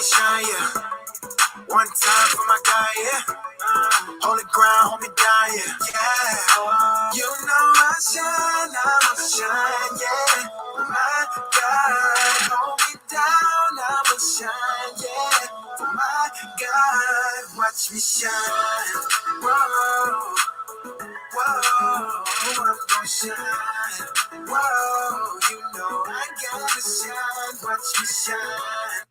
shine, yeah. One time for my guy, yeah. Hold it ground, hold me down, yeah. You know I shine, yeah. My God, hold me down, I'ma shine, yeah. My God, watch me shine. Whoa, whoa, I'm gonna shine. Whoa, you know I gotta shine, watch me shine.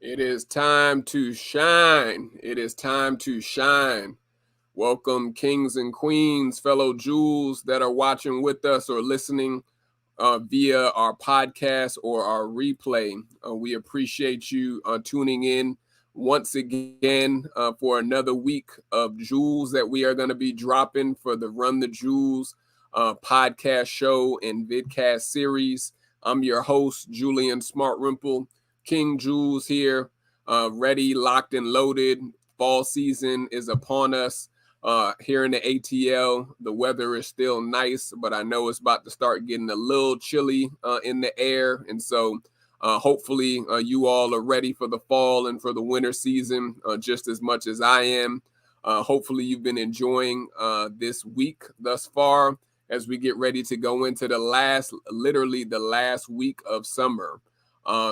It is time to shine. It is time to shine. Welcome, kings and queens, fellow jewels that are watching with us or listening via our podcast or our replay. We appreciate you tuning in once again for another week of jewels that we are going to be dropping for the Run the Jewelz podcast show and vidcast series. I'm your host, Julian Smartrimple. King Jewels here, ready, locked, and loaded. Fall season is upon us. Here in the ATL, the weather is still nice, but I know it's about to start getting a little chilly in the air. And so hopefully you all are ready for the fall and for the winter season just as much as I am. Hopefully you've been enjoying this week thus far as we get ready to go into literally the last week of summer.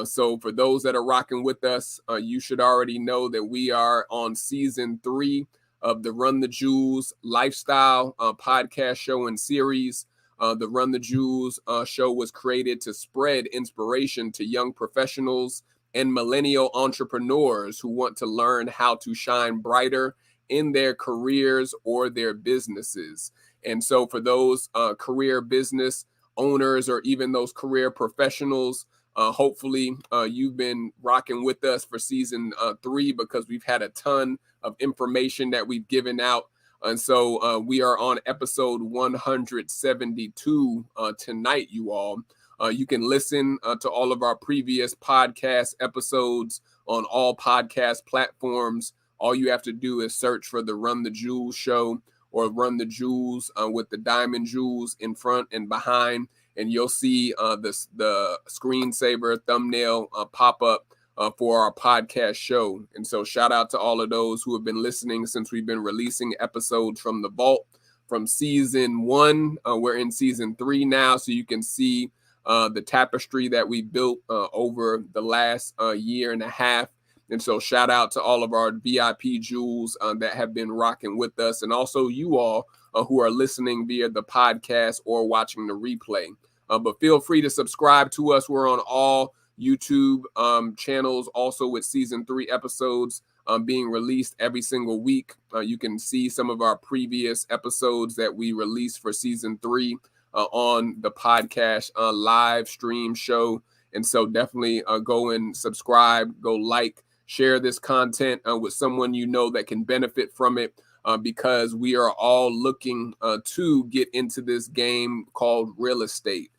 So for those that are rocking with us, you should already know that we are on season 3 of the Run the Jewelz lifestyle podcast show and series. The Run the Jewelz show was created to spread inspiration to young professionals and millennial entrepreneurs who want to learn how to shine brighter in their careers or their businesses. And so for those career business owners or even those career professionals, hopefully you've been rocking with us for season 3 because we've had a ton of information that we've given out. And so we are on episode 172 tonight, you all. You can listen to all of our previous podcast episodes on all podcast platforms. All you have to do is search for the Run the Jewelz Show or Run the Jewels with the diamond jewels in front and behind. And you'll see the screensaver thumbnail pop up for our podcast show. And so shout out to all of those who have been listening since we've been releasing episodes from the vault from season 1. We're in season 3 now, so you can see the tapestry that we built over the last year and a half. And so shout out to all of our VIP jewels that have been rocking with us, and also you all who are listening via the podcast or watching the replay. But feel free to subscribe to us. We're on all YouTube channels, also with season 3 episodes being released every single week. You can see some of our previous episodes that we released for season 3 on the podcast live stream show. And so definitely go and subscribe, go like, share this content with someone you know that can benefit from it, because we are all looking to get into this game called real estate.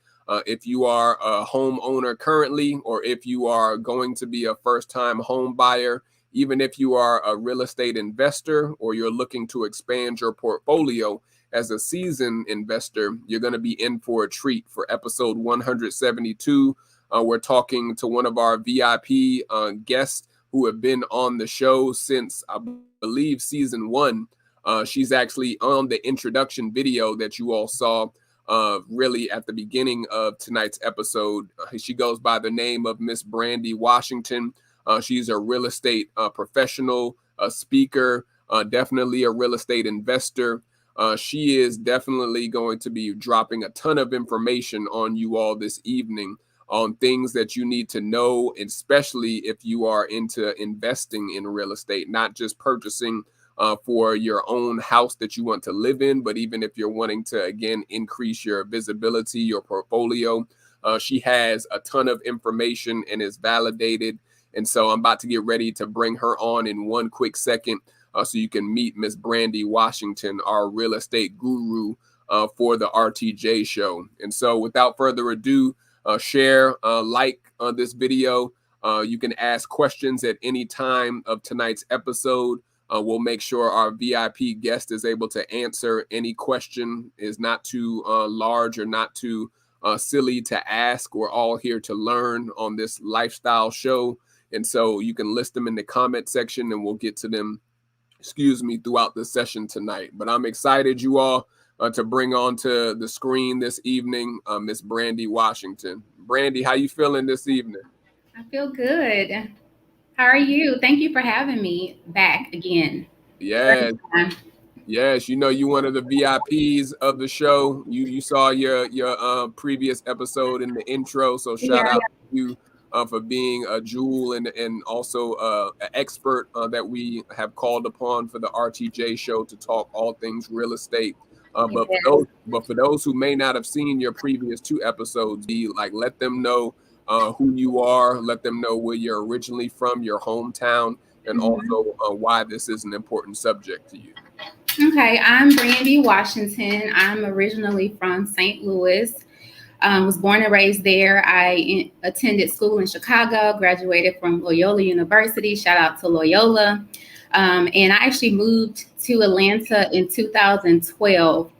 If you are a homeowner currently, or if you are going to be a first-time home buyer, even if you are a real estate investor or you're looking to expand your portfolio as a seasoned investor, you're going to be in for a treat. For episode 172, we're talking to one of our VIP guests who have been on the show since, I believe, season 1. She's actually on the introduction video that you all saw really at the beginning of tonight's episode. She goes by the name of Miss Brandi Washington. She's a real estate professional, a speaker, definitely a real estate investor. She is definitely going to be dropping a ton of information on you all this evening on things that you need to know, especially if you are into investing in real estate, not just purchasing for your own house that you want to live in, but even if you're wanting to, again, increase your visibility, your portfolio. She has a ton of information and is validated. And so I'm about to get ready to bring her on in one quick second so you can meet Miss Brandi Washington, our real estate guru for the RTJ show. And so without further ado, share, like this video. You can ask questions at any time of tonight's episode. We'll make sure our VIP guest is able to answer any question, is not too large or not too silly to ask. We're all here to learn on this lifestyle show. And so you can list them in the comment section and we'll get to them, throughout the session tonight. But I'm excited, you all, to bring onto the screen this evening, Miss Brandi Washington. Brandy, how you feeling this evening? I feel good. How are you? Thank you for having me back again. Yes. Yes, you know, you one of the VIPs of the show. You saw your previous episode in the intro, so shout out to you for being a jewel and also an expert that we have called upon for the RTJ show to talk all things real estate. But for those who may not have seen your previous 2 episodes, let them know who you are, let them know where you're originally from, your hometown, and also why this is an important subject to you. Okay, I'm Brandi Washington. I'm originally from St. Louis. Was born and raised there. I attended school in Chicago, graduated from Loyola University. Shout out to Loyola. And I actually moved to Atlanta in 2012,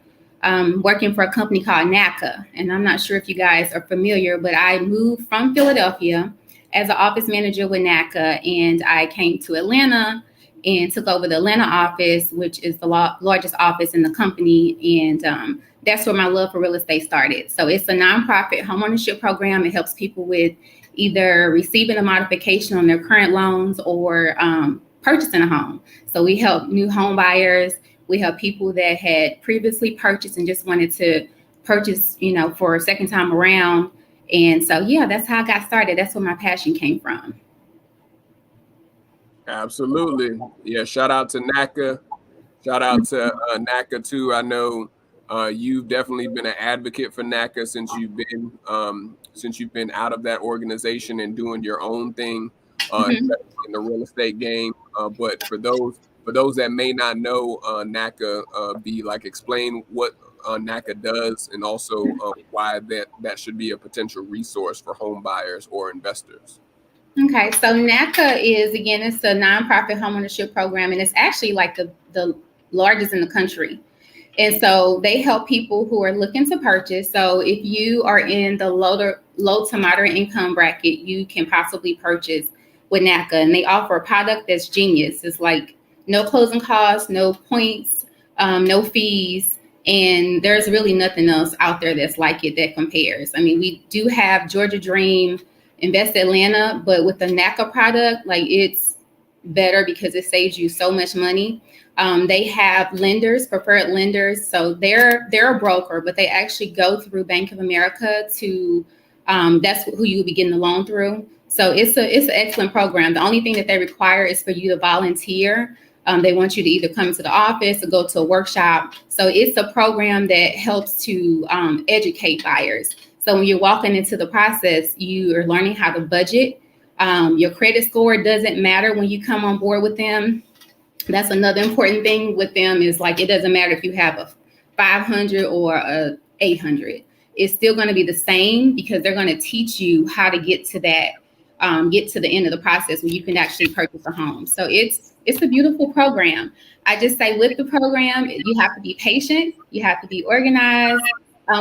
working for a company called NACA. And I'm not sure if you guys are familiar, but I moved from Philadelphia as an office manager with NACA, and I came to Atlanta and took over the Atlanta office, which is the largest office in the company. And that's where my love for real estate started. So it's a nonprofit homeownership program. It helps people with either receiving a modification on their current loans or purchasing a home. So we help new home buyers. We help people that had previously purchased and just wanted to purchase, for a second time around. And so, that's how I got started. That's where my passion came from. Absolutely. Yeah. Out to NACA. Shout out to NACA too. I know you've definitely been an advocate for NACA since you've been out of that organization and doing your own thing in the real estate game. But for those that may not know NACA, explain what NACA does and also why that should be a potential resource for home buyers or investors. Okay, so NACA it's a nonprofit homeownership program, and it's actually like the largest in the country. And so they help people who are looking to purchase. So if you are in the low to moderate income bracket, you can possibly purchase with NACA. And they offer a product that's genius. It's like no closing costs, no points, no fees. And there's really nothing else out there that's like it that compares. I mean, we do have Georgia Dream, Invest Atlanta, but with the NACA product, it's better because it saves you so much money. They have lenders, preferred lenders. So they're a broker, but they actually go through Bank of America to, that's who you would be getting the loan through. So it's an excellent program. The only thing that they require is for you to volunteer. They want you to either come to the office or go to a workshop. So it's a program that helps to educate buyers. So when you're walking into the process, you are learning how to budget. Your credit score doesn't matter when you come on board with them. That's another important thing with them is it doesn't matter if you have a 500 or a 800. It's still going to be the same because they're going to teach you how to get to that, get to the end of the process where you can actually purchase a home. So it's a beautiful program. I just say with the program, you have to be patient. You have to be organized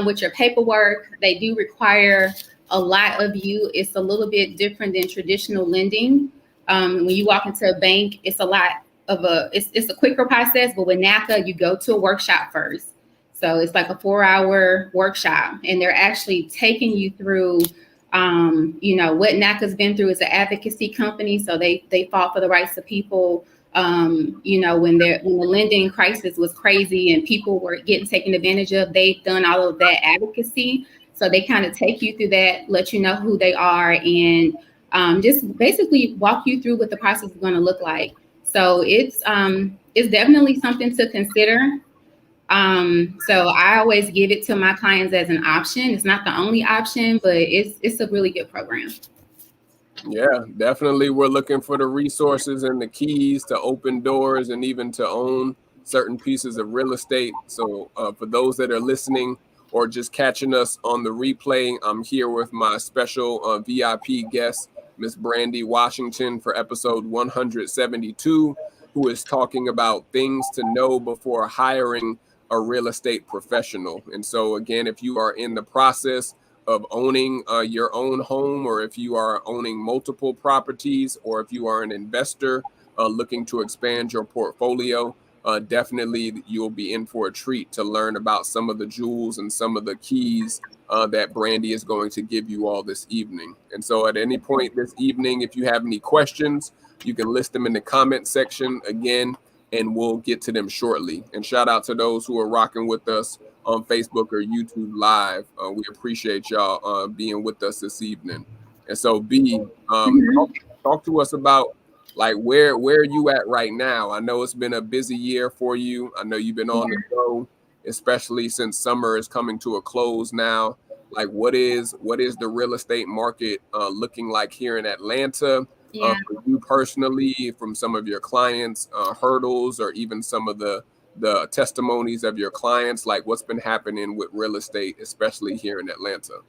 with your paperwork. They do require a lot of you. It's a little bit different than traditional lending. When you walk into a bank, it's a lot of it's a quicker process, but with NACA, you go to a workshop first. So it's like a 4-hour workshop, and they're actually taking you through, what NACA's been through as an advocacy company. So they fought for the rights of people. When the lending crisis was crazy and people were getting taken advantage of, they've done all of that advocacy. So they kind of take you through that, let you know who they are, and just basically walk you through what the process is going to look like. So it's definitely something to consider. So I always give it to my clients as an option. It's not the only option, but it's a really good program. Yeah, definitely. We're looking for the resources and the keys to open doors and even to own certain pieces of real estate. So for those that are listening or just catching us on the replay, I'm here with my special VIP guest, Miss Brandi Washington, for episode 172, who is talking about things to know before hiring a real estate professional. And so again, if you are in the process of owning your own home, or if you are owning multiple properties, or if you are an investor looking to expand your portfolio, definitely you'll be in for a treat to learn about some of the jewels and some of the keys that Brandi is going to give you all this evening. And so at any point this evening, if you have any questions, you can list them in the comment section again, and we'll get to them shortly. And shout out to those who are rocking with us on Facebook or YouTube Live. We appreciate y'all being with us this evening. And so B, talk to us about like where are you at right now? I know it's been a busy year for you. I know you've been on the go, especially since summer is coming to a close now. Like what is the real estate market looking like here in Atlanta? For you personally, from some of your clients, hurdles, or even some of the testimonies of your clients, like what's been happening with real estate, especially here in Atlanta?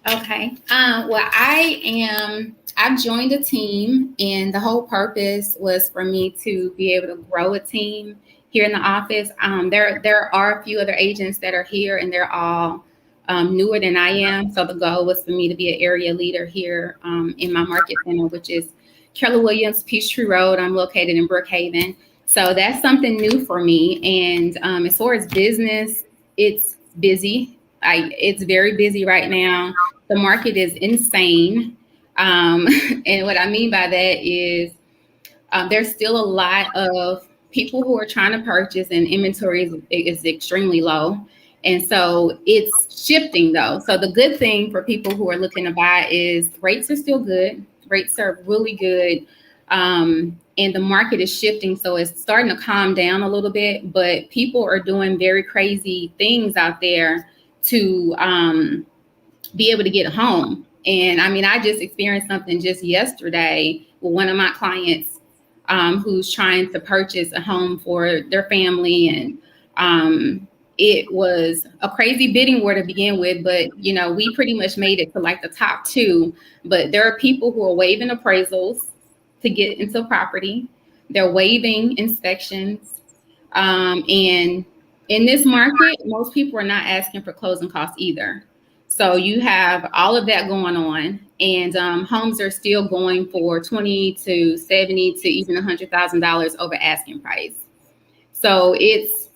Okay. Well, I joined a team, and the whole purpose was for me to be able to grow a team here in the office. There are a few other agents that are here, and they're all newer than I am. So the goal was for me to be an area leader here in my market center, which is Keller Williams, Peachtree Road. I'm located in Brookhaven. So that's something new for me. And as far as business, it's busy. It's very busy right now. The market is insane. And what I mean by that is there's still a lot of people who are trying to purchase, and inventory is extremely low. And so it's shifting though. So the good thing for people who are looking to buy is rates are still good. Rates are really good. And the market is shifting. So it's starting to calm down a little bit, but people are doing very crazy things out there to be able to get home. And I mean, I just experienced something just yesterday with one of my clients who's trying to purchase a home for their family. And it was a crazy bidding war to begin with, but you know, we pretty much made it to like the top two. But there are people who are waiving appraisals to get into property. They're waiving inspections. And in this market, most people are not asking for closing costs either. So you have all of that going on, and homes are still going for $20,000 to $70,000 to even $100,000 over asking price. So it's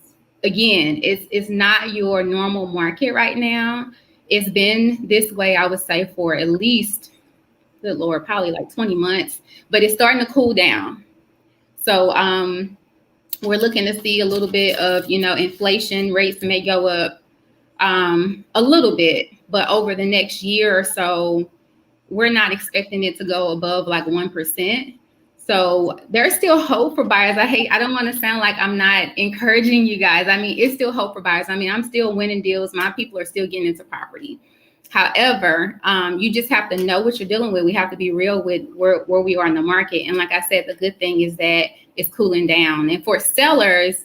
not your normal market right now. It's been this way, I would say, for at least, good Lord, probably like 20 months, but it's starting to cool down. So we're looking to see a little bit of, inflation. Rates may go up a little bit, but over the next year or so, we're not expecting it to go above like 1%. So there's still hope for buyers. I don't want to sound like I'm not encouraging you guys. I mean, it's still hope for buyers. I mean, I'm still winning deals. My people are still getting into property. However, you just have to know what you're dealing with. We have to be real with where we are in the market. And like I said, the good thing is that it's cooling down. And for sellers,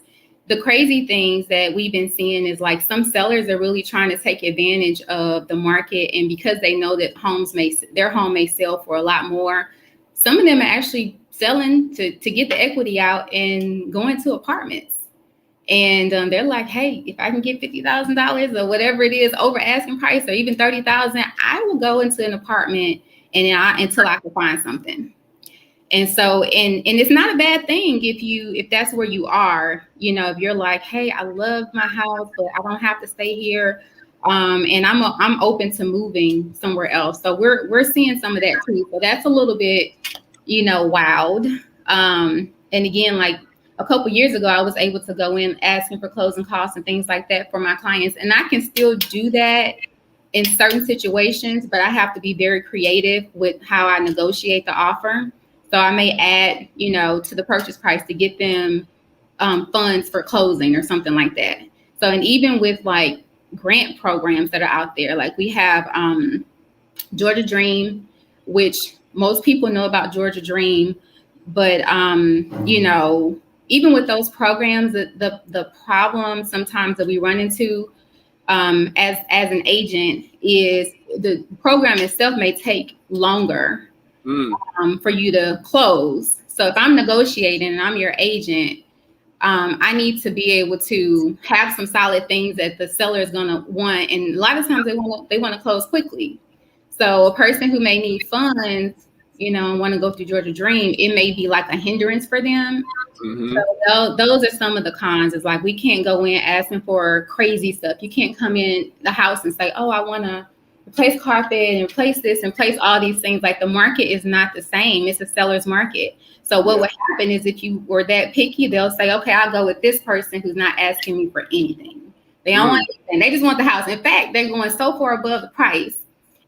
the crazy things that we've been seeing is like some sellers are really trying to take advantage of the market. And because they know that their home may sell for a lot more, some of them are actually selling to get the equity out and going to apartments. And they're like, hey, if I can get $50,000 or whatever it is over asking price, or even $30,000, I will go into an apartment until I can find something. And so, and it's not a bad thing if that's where you are, if you're like, hey, I love my house, but I don't have to stay here. And I'm open to moving somewhere else. So we're seeing some of that too. So that's a little bit, wild. And again, like a couple years ago, I was able to go in asking for closing costs and things like that for my clients. And I can still do that in certain situations, but I have to be very creative with how I negotiate the offer. So I may add, to the purchase price to get them funds for closing or something like that. So, and even with like grant programs that are out there, like we have Georgia Dream, which most people know about Georgia Dream, but even with those programs, the problem sometimes that we run into as an agent is the program itself may take longer for you to close. So if I'm negotiating and I'm your agent, I need to be able to have some solid things that the seller is going to want. And a lot of times they want to close quickly. So a person who may need funds, and want to go through Georgia Dream, it may be like a hindrance for them. So those are some of the cons. Is like, we can't go in asking for crazy stuff. You can't come in the house and say, oh, I want to replace carpet and replace this and replace all these things. Like, the market is not the same. It's a seller's market. So what would happen is, if you were that picky, they'll say, okay, I'll go with this person who's not asking me for anything. They don't want anything. They just want the house. In fact, they're going so far above the price,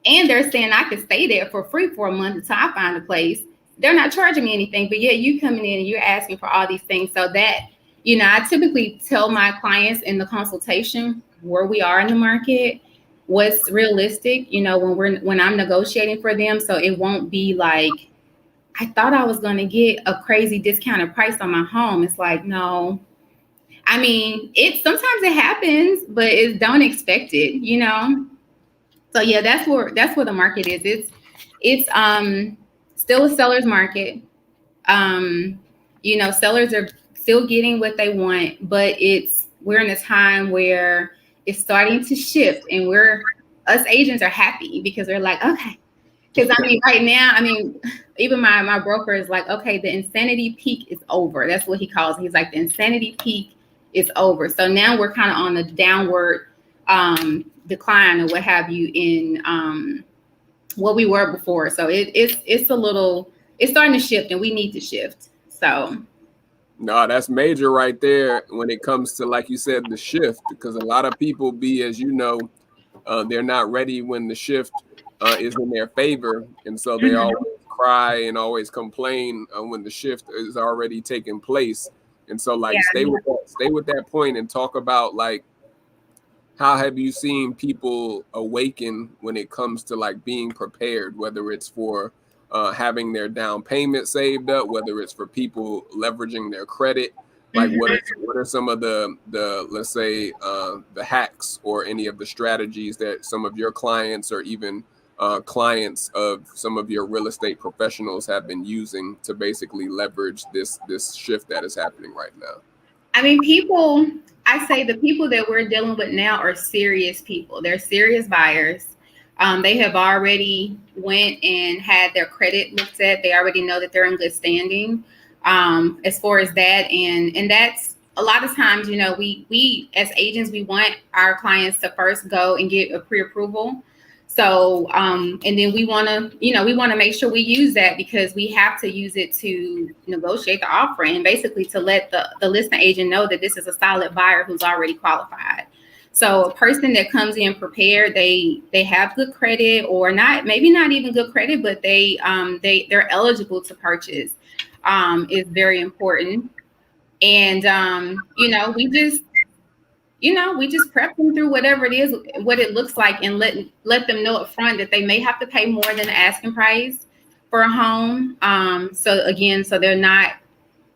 and they're saying I could stay there for free for a month until I find a place. They're not charging me anything, but you coming in and you're asking for all these things. So that, I typically tell my clients in the consultation where we are in the market, what's realistic, when I'm negotiating for them. So it won't be like, I thought I was going to get a crazy discounted price on my home. It's like, no. I mean, sometimes it happens, but don't expect it, So yeah, that's where the market is. It's still a seller's market. Sellers are still getting what they want, but we're in a time where it's starting to shift, and us agents are happy because they're like, okay. Because right now, even my broker is like, okay, the insanity peak is over. That's what he calls it. He's like, the insanity peak is over. So now we're kind of on the downward decline or what have you in what we were before. So it's starting to shift, and we need to shift. So. No, that's major right there when it comes to, like you said, the shift, because a lot of people they're not ready when the shift is in their favor. And so they always cry and always complain when the shift is already taking place. And so stay with that point and talk about, like, how have you seen people awaken when it comes to being prepared, whether it's for having their down payment saved up, whether it's for people leveraging their credit, what are some of the let's say the hacks or any of the strategies that some of your clients or even clients of some of your real estate professionals have been using to basically leverage this shift that is happening right now? I say the people that we're dealing with now are serious people. They're serious buyers. They have already went and had their credit looked at. They already know that they're in good standing as far as that. And that's a lot of times, we as agents, we want our clients to first go and get a pre-approval. So, and then we want to make sure we use that, because we have to use it to negotiate the offer and basically to let the listing agent know that this is a solid buyer who's already qualified. So a person that comes in prepared, they have good credit, or maybe not even good credit, but they're eligible to purchase, is very important. And, we just prep them through whatever it is, what it looks like, and let them know up front that they may have to pay more than the asking price for a home. So they're not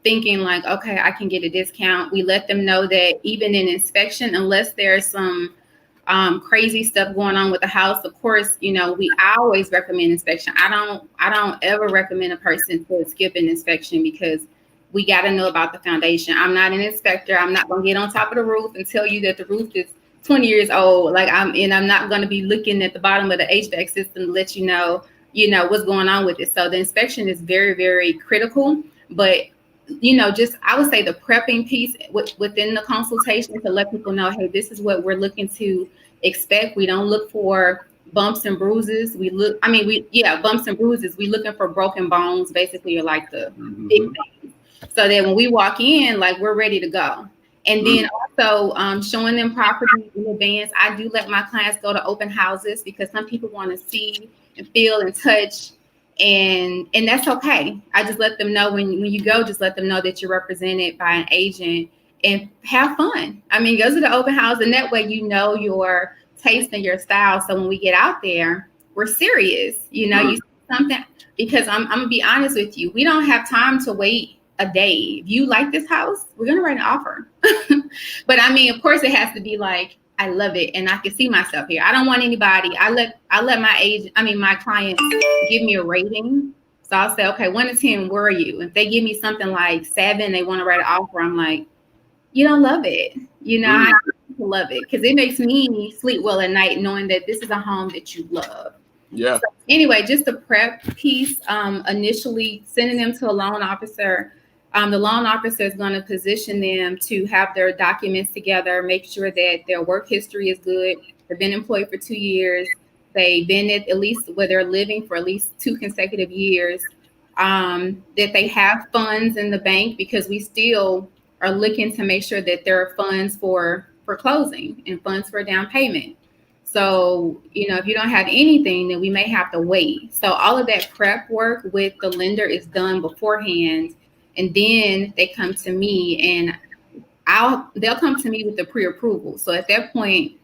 thinking like, okay, I can get a discount. We let them know that even in inspection, unless there's some crazy stuff going on with the house, of course, I always recommend inspection. I don't ever recommend a person to skip an inspection, because we got to know about the foundation. I'm not an inspector. I'm not going to get on top of the roof and tell you that the roof is 20 years old. I'm not going to be looking at the bottom of the HVAC system to let you know what's going on with it. So the inspection is very, very critical. But I would say the prepping piece within the consultation, to let people know, hey, this is what we're looking to expect. We don't look for bumps and bruises. Bumps and bruises. We looking for broken bones, basically, are like the big things. So that when we walk in, we're ready to go. And then also showing them property in advance. I do let my clients go to open houses, because some people want to see and feel and touch. And that's okay. I just let them know when you go, just let them know that you're represented by an agent, and have fun. Go to the open house, and that way your taste and your style. So when we get out there, we're serious. You see something, because I'm gonna be honest with you. We don't have time to wait a day. If you like this house, we're gonna write an offer. But of course, it has to be like I love it, and I can see myself here. I don't want anybody. I let my clients give me a rating. So I'll say, okay, 1 to 10, where are you? If they give me something like 7, they want to write an offer. I'm like, you don't love it. I love it because it makes me sleep well at night knowing that this is a home that you love. Yeah. So anyway, just the prep piece, initially sending them to a loan officer. The loan officer is going to position them to have their documents together, make sure that their work history is good. They've been employed for 2 years. They've been at least where they're living for at least 2 consecutive years. That they have funds in the bank, because we still are looking to make sure that there are funds for closing and funds for down payment. So, if you don't have anything, then we may have to wait. So all of that prep work with the lender is done beforehand. And then they come to me, and they'll come to me with the pre-approval. So at that point,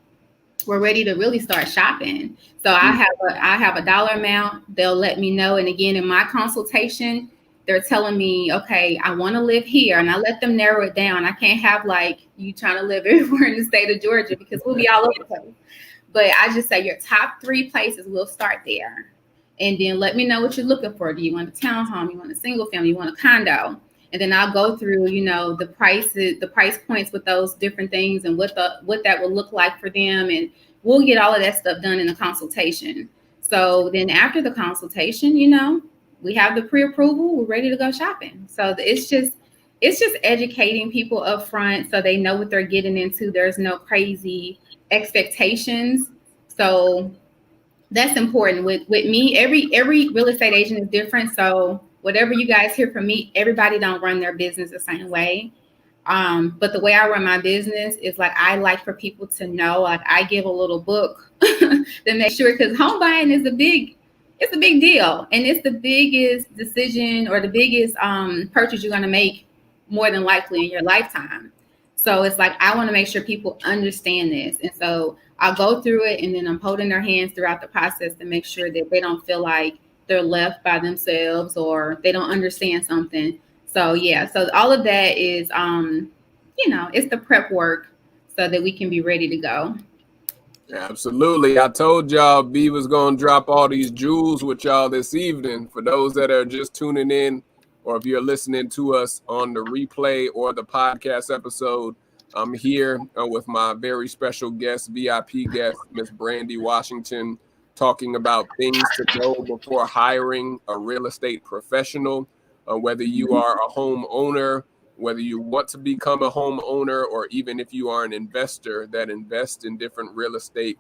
we're ready to really start shopping. So I have a dollar amount. They'll let me know. And again, in my consultation, they're telling me, okay, I want to live here, and I let them narrow it down. I can't have like you trying to live everywhere in the state of Georgia, because we'll be all over the place. But I just say your top 3 places, we'll start there. And then let me know what you're looking for. Do you want a townhome? You want a single family? You want a condo? And then I'll go through, the prices, the price points with those different things, and what that will look like for them. And we'll get all of that stuff done in the consultation. So then after the consultation, we have the pre-approval, we're ready to go shopping. So it's just educating people up front so they know what they're getting into. There's no crazy expectations. So that's important with me. Every real estate agent is different. So whatever you guys hear from me, everybody don't run their business the same way. But the way I run my business is like, I like for people to know, like I give a little book to make sure, because home buying is a big deal. And it's the biggest decision or the biggest purchase you're going to make more than likely in your lifetime. So it's like, I want to make sure people understand this. And so I'll go through it, and then I'm holding their hands throughout the process to make sure that they don't feel like they're left by themselves or they don't understand something. So yeah, so all of that is, it's the prep work so that we can be ready to go. Absolutely. I told y'all B was going to drop all these jewels with y'all this evening. For those that are just tuning in, or if you're listening to us on the replay or the podcast episode, I'm here with my very special guest, VIP guest, Miss Brandi Washington, talking about things to know before hiring a real estate professional. Whether you are a homeowner, whether you want to become a homeowner, or even if you are an investor that invests in different real estate,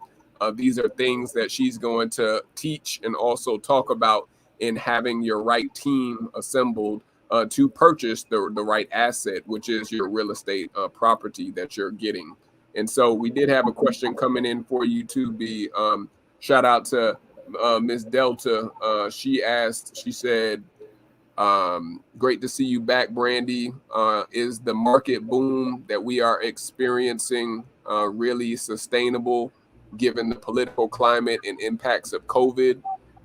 these are things that she's going to teach and also talk about in having your right team assembled to purchase the right asset, which is your real estate property that you're getting. And so we did have a question coming in for you to be shout out to Miss Delta. She said, great to see you back, Brandi. Is the market boom that we are experiencing really sustainable given the political climate and impacts of COVID?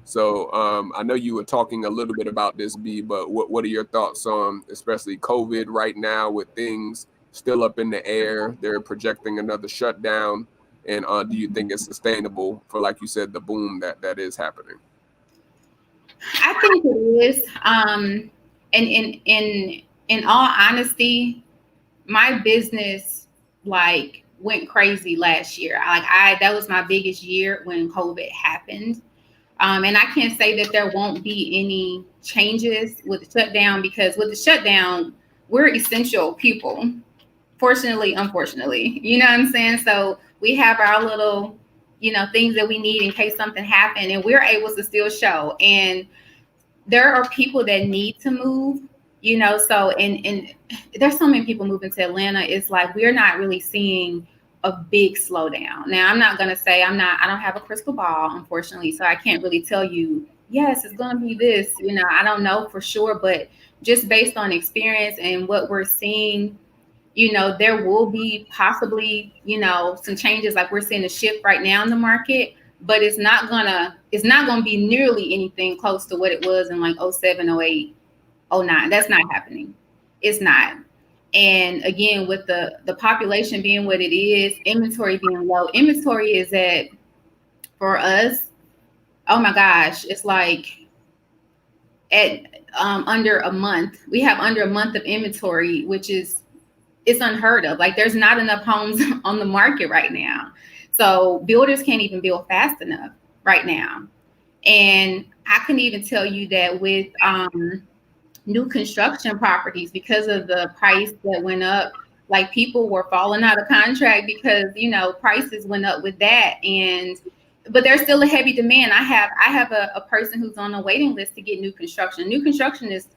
So I know you were talking a little bit about this, B, but what are your thoughts on especially COVID right now with things still up in the air? They're projecting another shutdown. And do you think it's sustainable for, like you said, the boom that is happening? I think it is. And in all honesty, my business went crazy last year. That was my biggest year when COVID happened. And I can't say that there won't be any changes with the shutdown, because with the shutdown, we're essential people. Fortunately, unfortunately, you know what I'm saying? So we have our little, things that we need in case something happened, and we're able to still show. And there are people that need to move, so, and there's so many people moving to Atlanta. It's like, we're not really seeing a big slowdown. Now, I'm not going to say I don't have a crystal ball, unfortunately. So I can't really tell you, yes, it's going to be this, I don't know for sure, but just based on experience and what we're seeing, there will be possibly, some changes. Like we're seeing a shift right now in the market, but it's not gonna be nearly anything close to what it was in like 07, 08, 09. That's not happening. It's not. And again, with the population being what it is, inventory being low, inventory is at, for us, oh my gosh, it's like at under a month. We have under a month of inventory, which is, it's unheard of. Like there's not enough homes on the market right now. So builders can't even build fast enough right now. And I can even tell you that with new construction properties, because of the price that went up, like people were falling out of contract because, you know, prices went up with that. And but there's still a heavy demand. I have a person who's on a waiting list to get new construction. New construction is,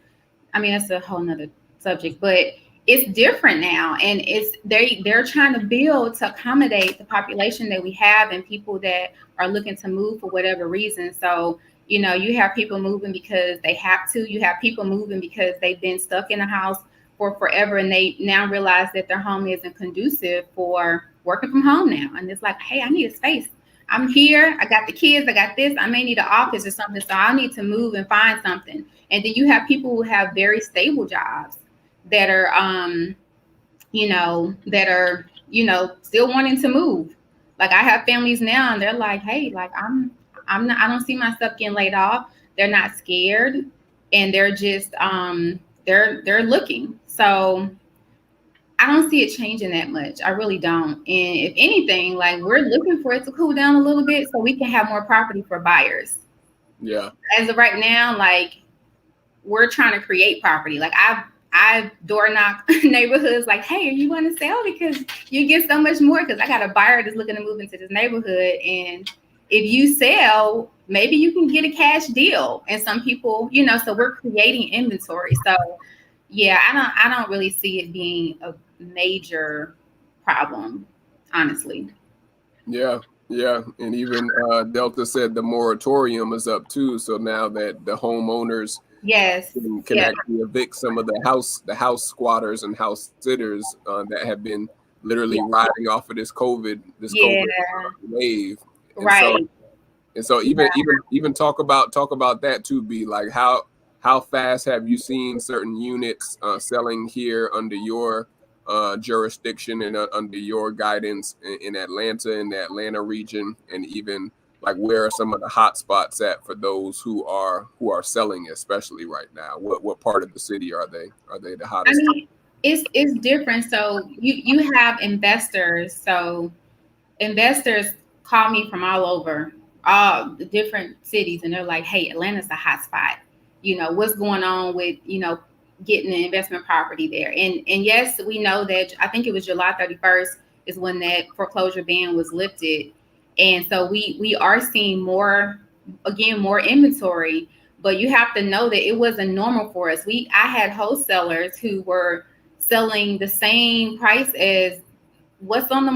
I mean, that's a whole nother subject, but it's different now. And it's they're trying to build to accommodate the population that we have and people that are looking to move for whatever reason. So, you know, you have people moving because they have to. You have people moving because they've been stuck in a house for forever and they now realize that their home isn't conducive for working from home now. And it's like, hey, I need a space. I'm here. I got the kids. I got this. I may need an office or something. So I need to move and find something. And then you have people who have very stable jobs that are, still wanting to move. Like I have families now and they're like, hey, like I'm not, I don't see myself getting laid off. They're not scared and they're just, they're looking. So I don't see it changing that much. I really don't. And if anything, like we're looking for it to cool down a little bit so we can have more property for buyers. Yeah. As of right now, like we're trying to create property. Like I door knock neighborhoods like, hey, are you want to sell? Because you get so much more. Because I got a buyer that's looking to move into this neighborhood. And if you sell, maybe you can get a cash deal. And some people, you know, so we're creating inventory. So yeah, I don't really see it being a major problem, honestly. Yeah. Yeah. And even Delta said the moratorium is up too. So now that the homeowners Yes, can actually evict some of the house squatters and house sitters that have been literally riding off of this COVID wave. And right. So even talk about that too, B, like how fast have you seen certain units selling here under your jurisdiction and under your guidance in Atlanta, in the Atlanta region, and even like where are some of the hot spots at for those who are selling, especially right now? What part of the city are they? Are they the hottest? I mean, it's different. So you have investors. So investors call me from all over, all the different cities, and they're like, hey, Atlanta's a hot spot. You know, what's going on with, you know, getting an investment property there? And yes, we know that I think it was July 31st is when that foreclosure ban was lifted. And so we are seeing more inventory, but you have to know that it wasn't normal for us. I had wholesalers who were selling the same price as what's on the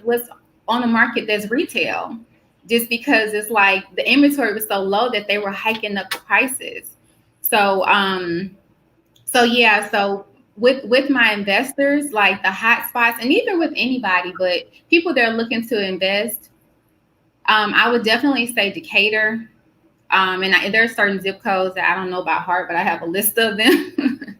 what's on the market that's retail, just because it's like the inventory was so low that they were hiking up the prices. So so with my investors, like the hot spots, and even with anybody, but people that are looking to invest, I would definitely say Decatur. And there are certain zip codes that I don't know about heart, but I have a list of them.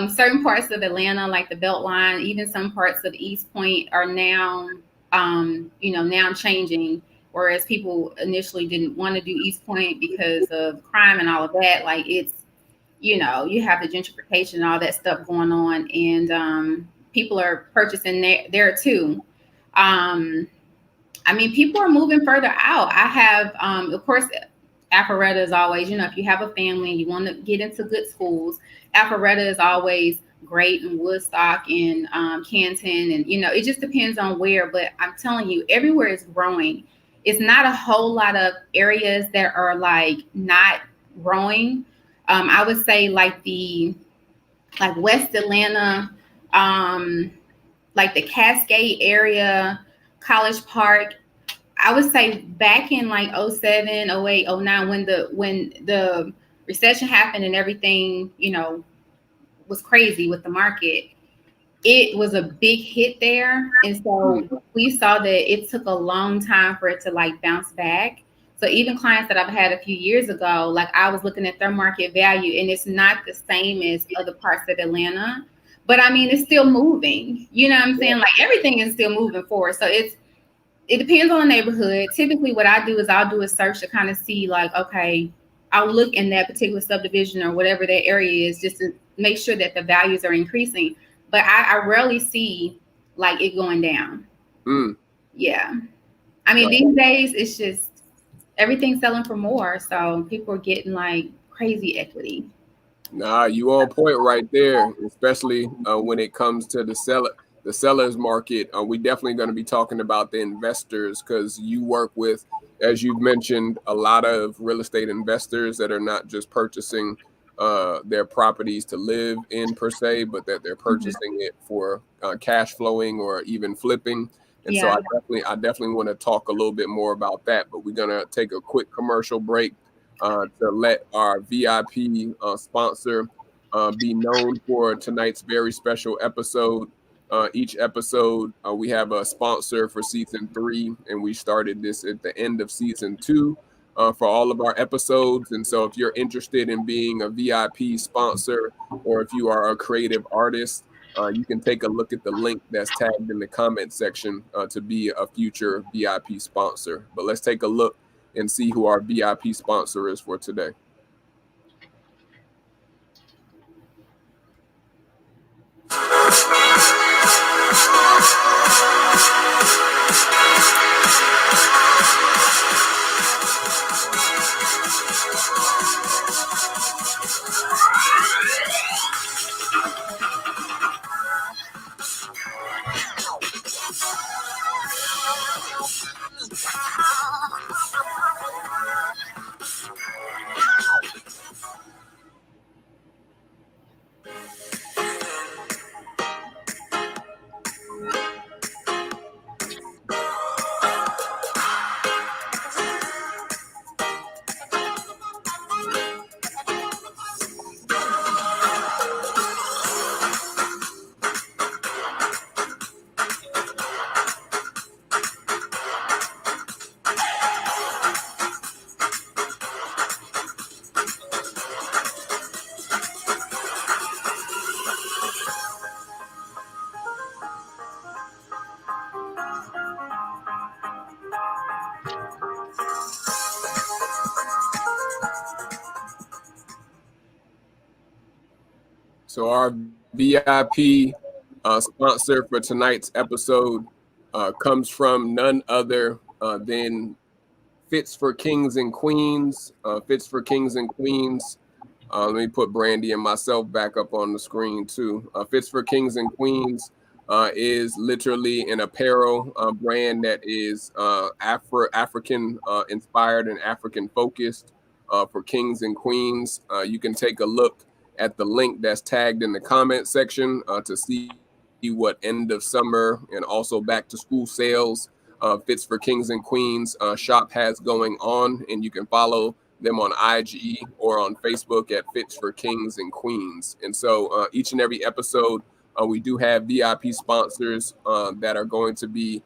Certain parts of Atlanta, like the Beltline, even some parts of East Point are now, now changing. Whereas people initially didn't want to do East Point because of crime and all of that. Like it's, you have the gentrification and all that stuff going on, and people are purchasing there too. I mean, people are moving further out. I have, of course, Alpharetta is always, if you have a family and you want to get into good schools, Alpharetta is always great, in Woodstock and Canton. And, it just depends on where. But I'm telling you, everywhere is growing. It's not a whole lot of areas that are like not growing. I would say like West Atlanta, like the Cascade area, College Park. I would say back in like 07, 08, 09, when the recession happened and everything, was crazy with the market, it was a big hit there. And so we saw that it took a long time for it to like bounce back. So even clients that I've had a few years ago, like I was looking at their market value, and it's not the same as other parts of Atlanta, But I mean, it's still moving. You know what I'm saying? Like everything is still moving forward. So it depends on the neighborhood. Typically what I do is I'll do a search to kind of see like, okay, I'll look in that particular subdivision or whatever that area is just to make sure that the values are increasing. But I rarely see like it going down. Yeah. I mean, these days it's just everything's selling for more. So people are getting like crazy equity. Nah, you on point right there, especially when it comes to the seller's market. We definitely going to be talking about the investors because you work with, as you've mentioned, a lot of real estate investors that are not just purchasing their properties to live in per se, but that they're purchasing it for cash flowing or even flipping. And so I definitely want to talk a little bit more about that, but we're going to take a quick commercial break to let our VIP sponsor be known for tonight's very special episode. Each episode, we have a sponsor for season 3, and we started this at the end of season 2 for all of our episodes. And so if you're interested in being a VIP sponsor, or if you are a creative artist, you can take a look at the link that's tagged in the comment section to be a future VIP sponsor. But let's take a look and see who our VIP sponsor is for today. So our VIP sponsor for tonight's episode comes from none other than Fits for Kings and Queens. Fits for Kings and Queens. Let me put Brandy and myself back up on the screen too. Fits for Kings and Queens is literally an apparel brand that is African inspired and African focused for kings and queens. You can take a look at the link that's tagged in the comment section to see what end of summer and also back to school sales Fits for Kings and Queens shop has going on, and you can follow them on IG or on Facebook at Fits for Kings and Queens. And so each and every episode, we do have VIP sponsors that are going to be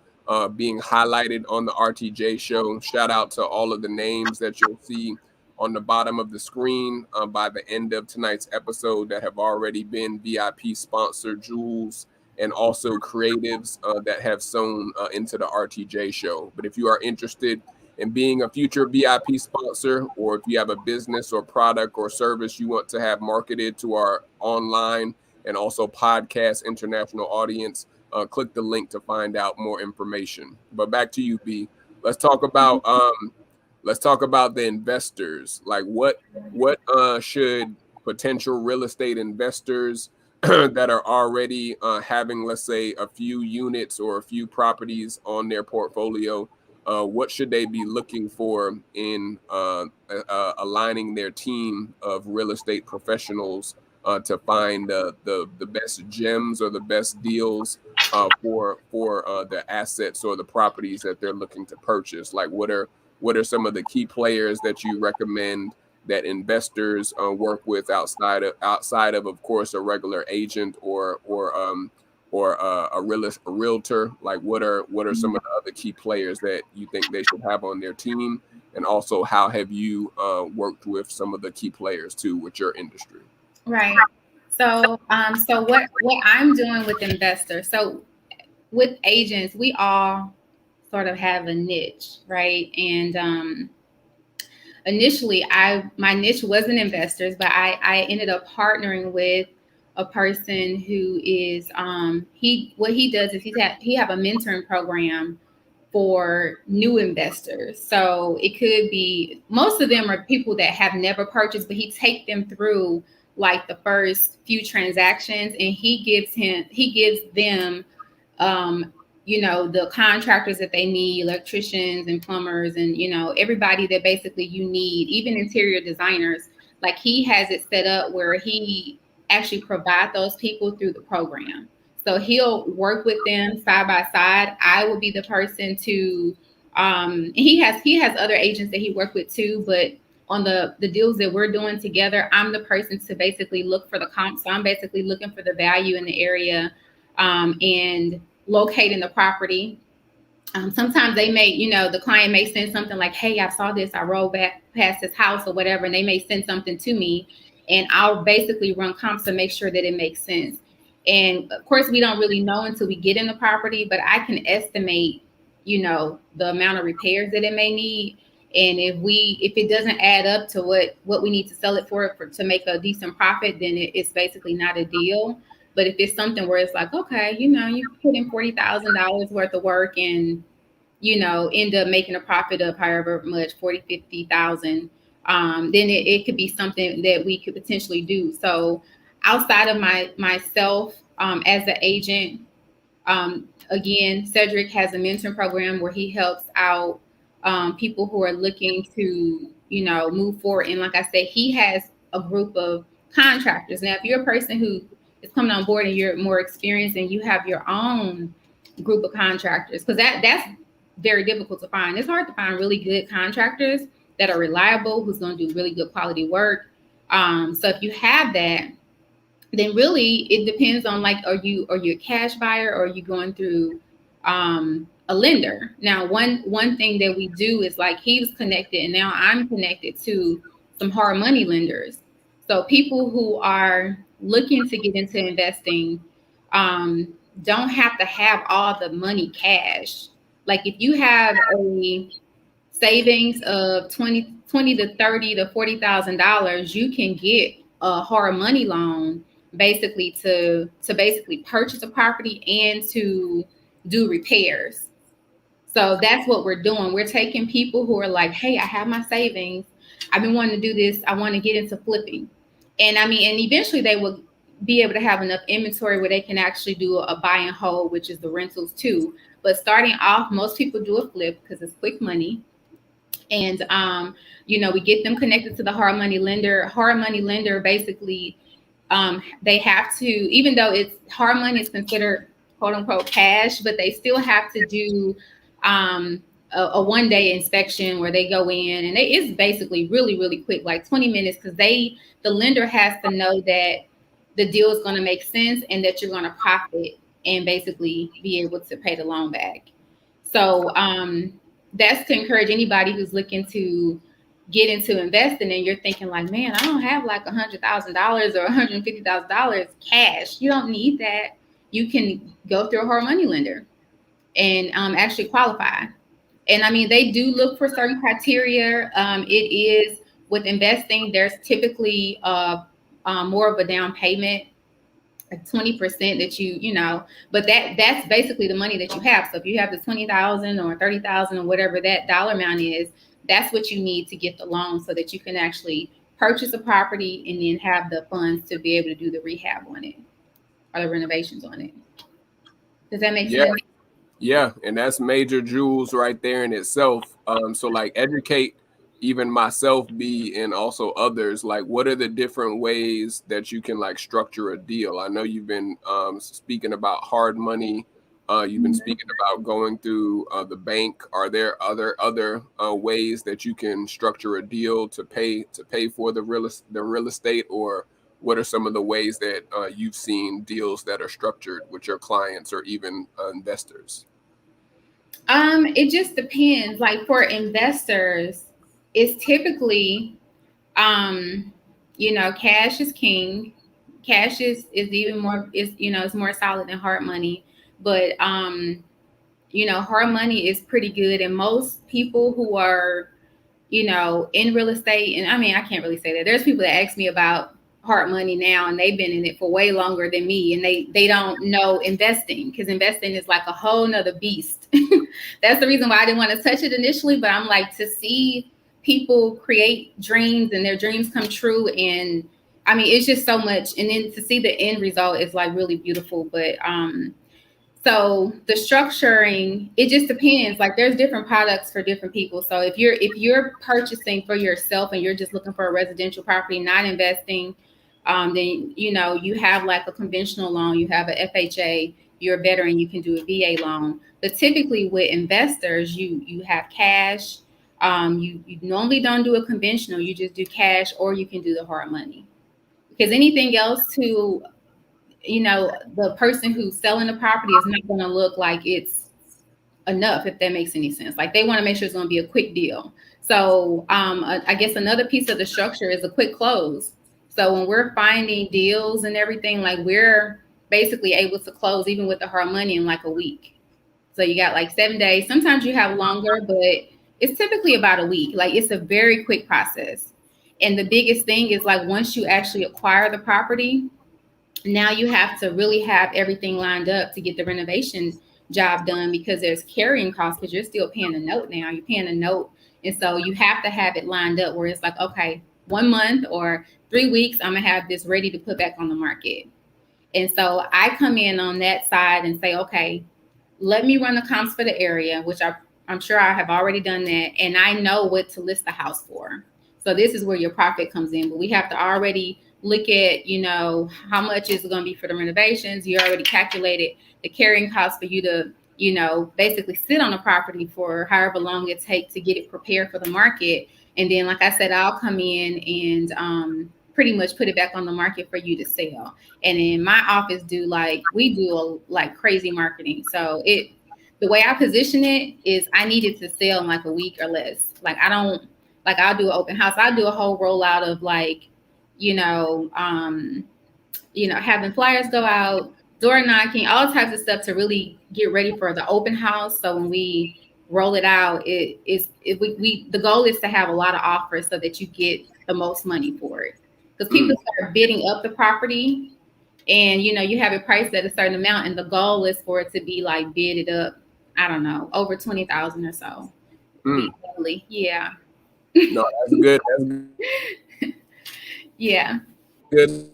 being highlighted on the RTJ show. Shout out to all of the names that you'll see on the bottom of the screen by the end of tonight's episode that have already been VIP sponsor jewels and also creatives that have sewn into the RTJ show. But if you are interested in being a future VIP sponsor, or if you have a business or product or service you want to have marketed to our online and also podcast international audience, click the link to find out more information. But back to you, B. Let's talk about the investors. Like what should potential real estate investors that are already having, let's say, a few units or a few properties on their portfolio, what should they be looking for in aligning their team of real estate professionals to find the best gems or the best deals for the assets or the properties that they're looking to purchase? Like what are some of the key players that you recommend that investors work with outside of course, a regular agent or a realtor? Like what are some of the other key players that you think they should have on their team? And also, how have you worked with some of the key players too with your industry? Right. So, so what I'm doing with investors, so with agents, we all sort of have a niche, right? And initially, my niche wasn't investors, but I ended up partnering with a person who is what he does is he have a mentoring program for new investors. So it could be, most of them are people that have never purchased, but he take them through like the first few transactions, and he gives them the contractors that they need, electricians and plumbers, and everybody that basically you need, even interior designers. Like, he has it set up where he actually provide those people through the program. So he'll work with them side by side. I will be the person to he has other agents that he worked with too, but on the deals that we're doing together, I'm the person to basically look for the comps. So I'm basically looking for the value in the area, and locating the property. Sometimes they may, the client may send something like, hey, I saw this, I rolled back past this house or whatever, and they may send something to me, and I'll basically run comps to make sure that it makes sense. And of course, we don't really know until we get in the property, but I can estimate, the amount of repairs that it may need. And if it doesn't add up to what we need to sell it for to make a decent profit, then it's basically not a deal. But if it's something where it's like, okay, you put in $40,000 worth of work and, end up making a profit of however much, 40, 50,000, then it could be something that we could potentially do. So outside of myself as an agent, again, Cedric has a mentoring program where he helps out people who are looking to, move forward. And like I said, he has a group of contractors. Now, if you're a person who is coming on board and you're more experienced and you have your own group of contractors, because that's very difficult to find. It's hard to find really good contractors that are reliable, who's going to do really good quality work. So if you have that, then really it depends on, like, are you a cash buyer, or are you going through a lender? Now, one thing that we do is, like, he was connected and now I'm connected to some hard money lenders. So people who are looking to get into investing don't have to have all the money cash. Like, if you have a savings of 20 to 30 to $40,000, you can get a hard money loan basically to basically purchase a property and to do repairs. So that's what we're doing. We're taking people who are like, hey, I have my savings, I've been wanting to do this, I want to get into flipping. And eventually they will be able to have enough inventory where they can actually do a buy and hold, which is the rentals too. But starting off, most people do a flip because it's quick money. And we get them connected to the hard money lender. Hard money lender basically, they have to, even though it's hard money is considered quote unquote cash, but they still have to do a 1 day inspection where they go in, and it's basically really, really quick, like 20 minutes, because the lender has to know that the deal is going to make sense and that you're going to profit and basically be able to pay the loan back. So that's to encourage anybody who's looking to get into investing and you're thinking like, man, I don't have like $100,000 or $150,000 cash. You don't need that. You can go through a hard money lender and actually qualify. And they do look for certain criteria. It is, with investing, there's typically more of a down payment, like 20% that but that's basically the money that you have. So if you have the 20,000 or 30,000 or whatever that dollar amount is, that's what you need to get the loan so that you can actually purchase a property and then have the funds to be able to do the rehab on it or the renovations on it. Does that make sense? Yeah, and that's major jewels right there in itself. So like, educate even myself, and also others, like, what are the different ways that you can like structure a deal? I know you've been speaking about hard money. You've been speaking about going through the bank. Are there other ways that you can structure a deal to pay for the real estate, or what are some of the ways that you've seen deals that are structured with your clients or even investors? It just depends. Like, for investors, it's typically, cash is king. cash is even more, is, you know, it's more solid than hard money. But you know, hard money is pretty good. And most people who are, you know, in real estate, and I mean, I can't really say that. There's people that ask me about hard money now, and they've been in it for way longer than me, and they don't know investing, because investing is like a whole nother beast. That's the reason why I didn't want to touch it initially. But I'm like, to see people create dreams and their dreams come true, and I mean, it's just so much. And then to see the end result is like really beautiful. But so the structuring, it just depends. Like, there's different products for different people. So if you're purchasing for yourself and you're just looking for a residential property, not investing, then, you know, you have like a conventional loan, you have a FHA, you're a veteran, you can do a VA loan. But typically with investors, you have cash. You normally don't do a conventional, you just do cash, or you can do the hard money. Because anything else to, you know, the person who's selling the property is not going to look like it's enough, if that makes any sense. Like, they want to make sure it's going to be a quick deal. So I guess another piece of the structure is a quick close. So when we're finding deals and everything, like, we're basically able to close even with the hard money in like a week. So you got like 7 days. Sometimes you have longer, but it's typically about a week. Like, it's a very quick process. And the biggest thing is, like, once you actually acquire the property, now you have to really have everything lined up to get the renovation job done, because there's carrying costs, because you're still paying a note now. You're paying a note. And so you have to have it lined up where it's like, okay, 1 month or 3 weeks, I'm going to have this ready to put back on the market. And so I come in on that side and say, okay, let me run the comps for the area, which I'm sure I have already done that. And I know what to list the house for. So this is where your profit comes in. But we have to already look at, you know, how much is it going to be for the renovations. You already calculated the carrying cost for you to, you know, basically sit on the property for however long it takes to get it prepared for the market. And then, like I said, I'll come in and pretty much put it back on the market for you to sell. And in my office we do like crazy marketing. So the way I position it is, I need it to sell in like a week or less. Like, I'll do an open house. I'll do a whole rollout of like, having flyers go out, door knocking, all types of stuff to really get ready for the open house. So when we roll it out, the goal is to have a lot of offers so that you get the most money for it. Because people start bidding up the property, and, you know, you have it priced at a certain amount, and the goal is for it to be like bidded up, I don't know, over 20,000 or so. Yeah. No, that's good. That's good. Yeah. Good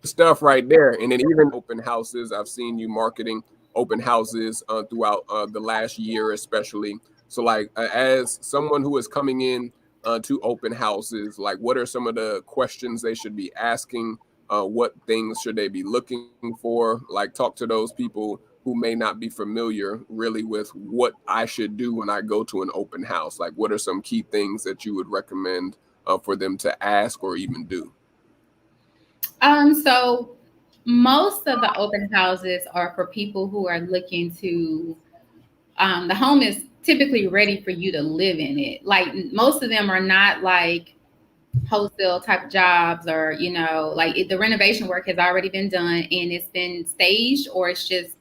stuff right there. And then even open houses, I've seen you marketing open houses throughout the last year, especially. So, like, as someone who is coming in to open houses, like, what are some of the questions they should be asking? What things should they be looking for? Like, talk to those people who may not be familiar really with what I should do when I go to an open house. Like, what are some key things that you would recommend for them to ask or even do? So most of the open houses are for people who are looking to, the home is typically ready for you to live in it. Like, most of them are not like wholesale type jobs, or, you know, like the renovation work has already been done and it's been staged, or it's just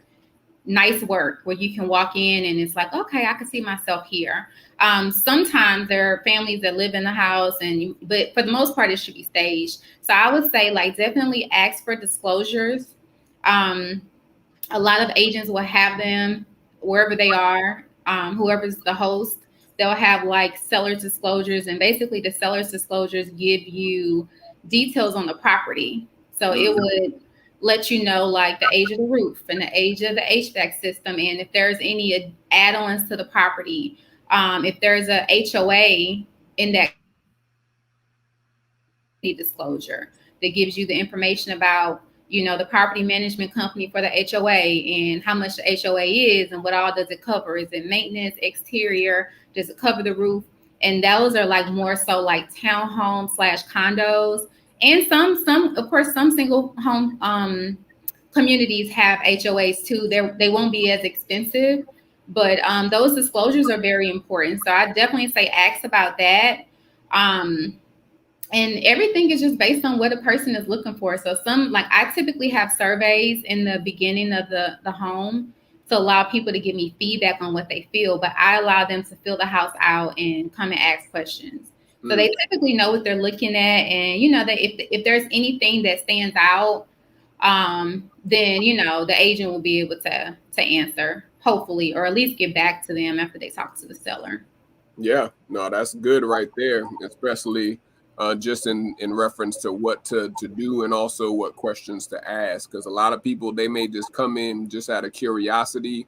nice work where you can walk in and it's like, okay, I can see myself here. Sometimes there are families that live in the house, but for the most part, it should be staged. So I would say, like, definitely ask for disclosures. A lot of agents will have them wherever they are. Whoever's the host, they'll have like seller's disclosures, and basically the seller's disclosures give you details on the property. So it would let you know, like, the age of the roof and the age of the HVAC system, and if there's any add-ons to the property. If there's a HOA in that disclosure that gives you the information about, you know, the property management company for the HOA and how much the HOA is and what all does it cover. Is it maintenance, exterior? Does it cover the roof? And those are like more so like townhomes / condos. And some, of course, some single home communities have HOAs too. They won't be as expensive, but those disclosures are very important. So I definitely say ask about that. And everything is just based on what a person is looking for. So I typically have surveys in the beginning of the home to allow people to give me feedback on what they feel, but I allow them to fill the house out and come and ask questions. So they typically know what they're looking at, and that if there's anything that stands out, then the agent will be able to answer, hopefully, or at least get back to them after they talk to the seller. Yeah, no, that's good right there, especially just in reference to what to do and also what questions to ask. Because a lot of people, they may just come in just out of curiosity.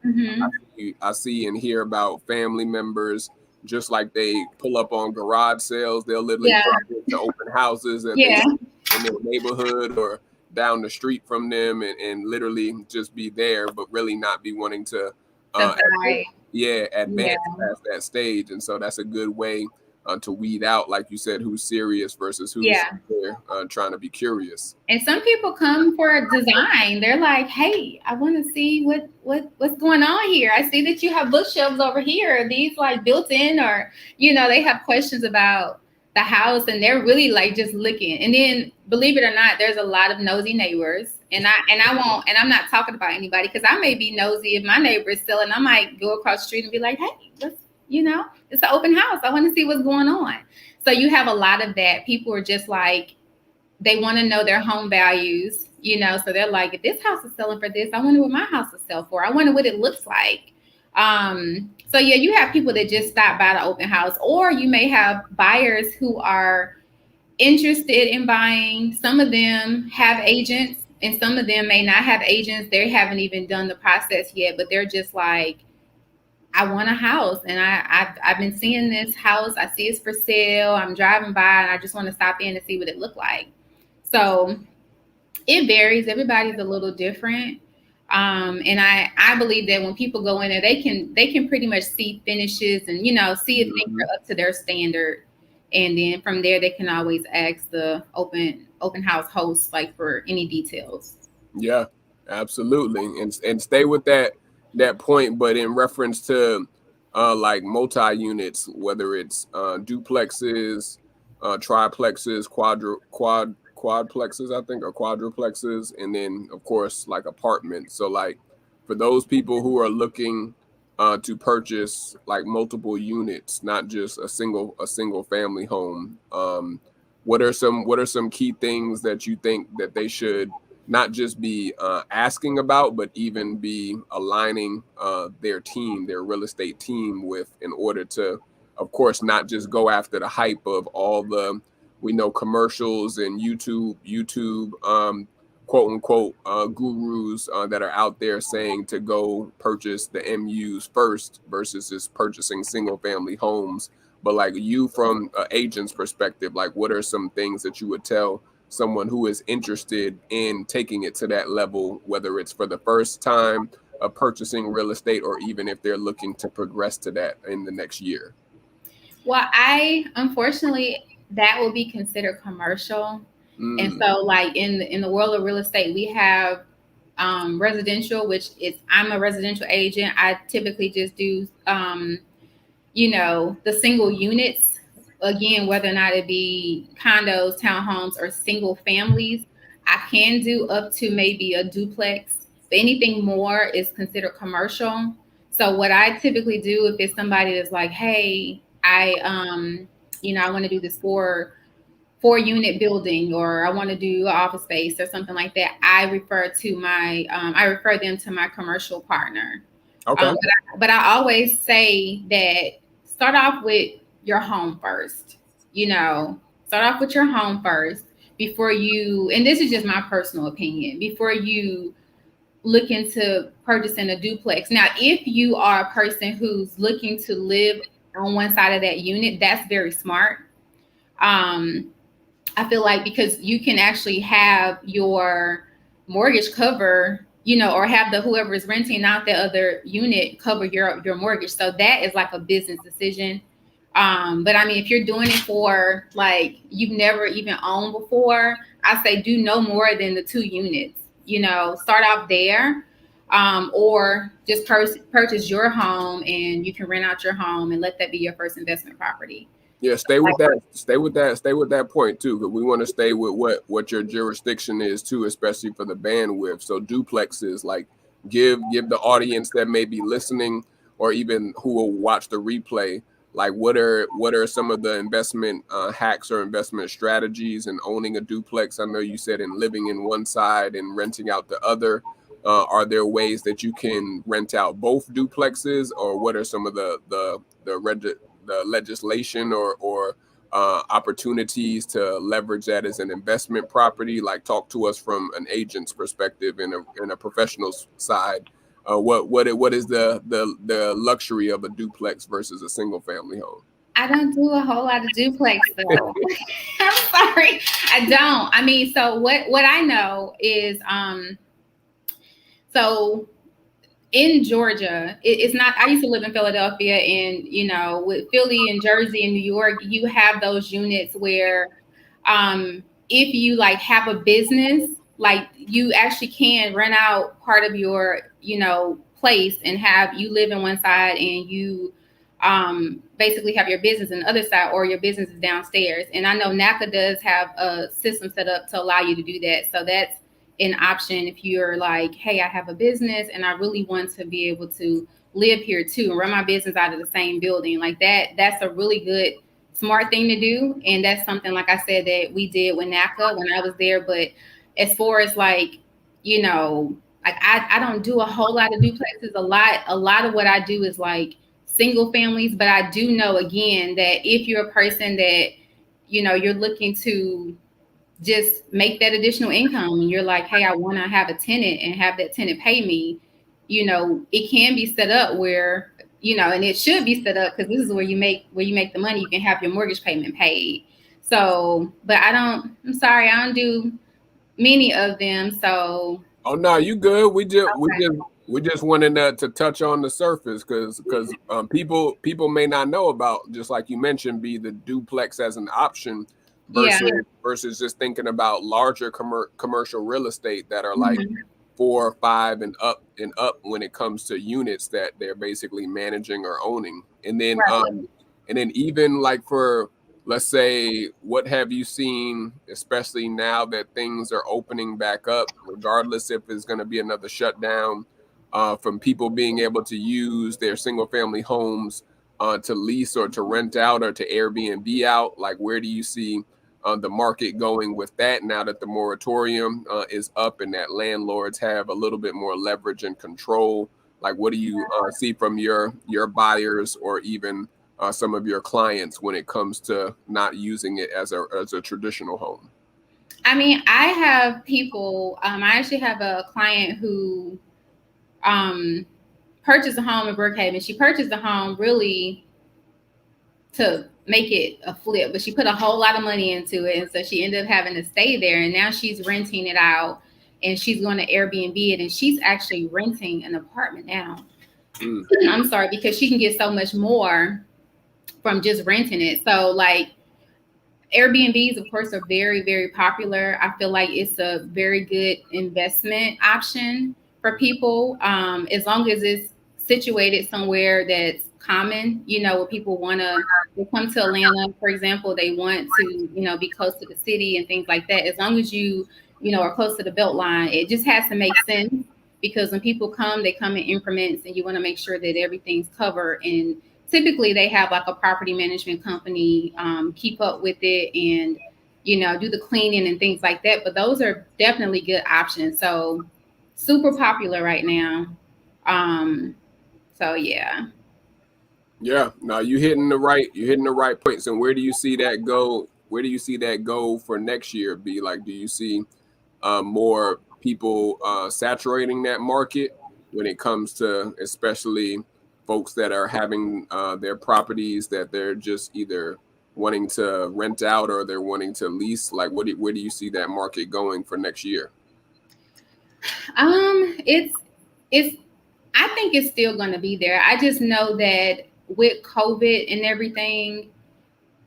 I see and hear about family members, just like they pull up on garage sales. They'll literally drop into open houses that they see in their neighborhood or down the street from them and literally just be there, but really not be wanting to advance past that stage. And so that's a good way to weed out, like you said, who's serious versus who's there trying to be curious. And some people come for a design. They're like, hey, I want to see what's going on here. I see that you have bookshelves over here. Are these like built in, or they have questions about the house, and they're really like just looking. And then, believe it or not, there's a lot of nosy neighbors. And I'm not talking about anybody, because I may be nosy if my neighbor is selling. I might go across the street and be like, hey, it's an open house. I want to see what's going on. So you have a lot of that. People are just like, they want to know their home values, so they're like, if this house is selling for this, I wonder what my house will sell for. I wonder what it looks like. So yeah, you have people that just stop by the open house, or you may have buyers who are interested in buying. Some of them have agents, and some of them may not have agents. They haven't even done the process yet, but they're just like, I want a house, and I've been seeing this house. I see it's for sale. I'm driving by, and I just want to stop in and see what it looked like. So it varies. Everybody's a little different. And I believe that when people go in there, they can pretty much see finishes and, see if things are up to their standard. And then from there, they can always ask the open house host, like, for any details. Yeah, absolutely. And stay with that point, but in reference to like multi-units, whether it's duplexes, triplexes, quadplexes, I think, or quadruplexes, and then of course like apartments. So like for those people who are looking to purchase like multiple units, not just a single family home, what are some key things that you think that they should not just be asking about, but even be aligning their real estate team with, in order to, of course, not just go after the hype of all the, we know, commercials and YouTube quote unquote gurus that are out there saying to go purchase the MUs first versus just purchasing single family homes. But like you, from an agent's perspective, like what are some things that you would tell someone who is interested in taking it to that level, whether it's for the first time of purchasing real estate, or even if they're looking to progress to that in the next year? Well, unfortunately, that will be considered commercial. And so like in the world of real estate, we have residential, which is, I'm a residential agent. I typically just do, the single units. Again, whether or not it be condos, townhomes, or single families, I can do up to maybe a duplex. But anything more is considered commercial. So what I typically do, if it's somebody that's like, hey, I want to do this four-unit building, or I want to do an office space or something like that, I refer them to my commercial partner. Okay. But I always say that start off with your home first. Start off with your home first before you, and this is just my personal opinion, before you look into purchasing a duplex. Now, if you are a person who's looking to live on one side of that unit, that's very smart. I feel like, because you can actually have your mortgage cover, or have whoever is renting out the other unit cover your mortgage. So that is like a business decision. But I mean, if you're doing it for like you've never even owned before, I say do no more than the 2 units. Start off there, or just purchase your home, and you can rent out your home and let that be your first investment property. Yeah, stay with that. Stay with that. Stay with that point too, because we want to stay with what your jurisdiction is too, especially for the bandwidth. So duplexes, like give the audience that may be listening or even who will watch the replay, like what are some of the investment hacks or investment strategies in owning a duplex? I know you said in living in one side and renting out the other. Are there ways that you can rent out both duplexes, or what are some of the legislation or opportunities to leverage that as an investment property? Like, talk to us from an agent's perspective and a professional's side. What is the luxury of a duplex versus a single family home? I don't do a whole lot of duplex though. I'm sorry, I don't. I mean, so what I know is so in Georgia, it's not. I used to live in Philadelphia, and with Philly and Jersey and New York, you have those units where, if you like have a business, like you actually can rent out part of your, place and have you live in one side and you, basically have your business in the other side, or your business is downstairs. And I know NACA does have a system set up to allow you to do that. So that's an option if you're like, hey, I have a business and I really want to be able to live here too and run my business out of the same building. Like that's a really good, smart thing to do. And that's something, like I said, that we did with NACA when I was there. But as far as like, like I don't do a whole lot of duplexes. A lot of what I do is like single families. But I do know, again, that if you're a person that, you're looking to just make that additional income and you're like, hey, I want to have a tenant and have that tenant pay me, it can be set up where, and it should be set up, because this is where you make the money. You can have your mortgage payment paid. So, but I'm sorry, I don't do many of them. So. Oh no, you good. We just wanted to touch on the surface, because people may not know about, just like you mentioned, be the duplex as an option versus just thinking about larger commercial real estate that are like 4 or 5 and up when it comes to units that they're basically managing or owning. And then even like for, let's say, what have you seen, especially now that things are opening back up, regardless if it's going to be another shutdown, from people being able to use their single family homes to lease or to rent out or to Airbnb out? Like, where do you see the market going with that now that the moratorium is up and that landlords have a little bit more leverage and control? Like, what do you see from your buyers or even some of your clients when it comes to not using it as a traditional home? I mean, I have people. I actually have a client who purchased a home in Brookhaven. She purchased a home really to make it a flip, but she put a whole lot of money into it, and so she ended up having to stay there. And now she's renting it out, and she's going to Airbnb it, and she's actually renting an apartment now. I'm sorry, because she can get so much more from just renting it. So like Airbnbs, of course, are very, very popular. I feel like it's a very good investment option for people, as long as it's situated somewhere that's common, where people want to come to Atlanta, for example. They want to, be close to the city and things like that. As long as you are close to the belt line, it just has to make sense, because when people come, they come in increments, and you want to make sure that everything's covered. And typically they have like a property management company keep up with it and, do the cleaning and things like that. But those are definitely good options. So super popular right now. So yeah. Yeah, no, you're hitting the right points. And where do you see that go? Where do you see that go for next year? Be like, do you see more people saturating that market when it comes to, especially folks that are having their properties that they're just either wanting to rent out or they're wanting to lease? Like, where do you see that market going for next year? It's I think it's still going to be there. I just know that with COVID and everything,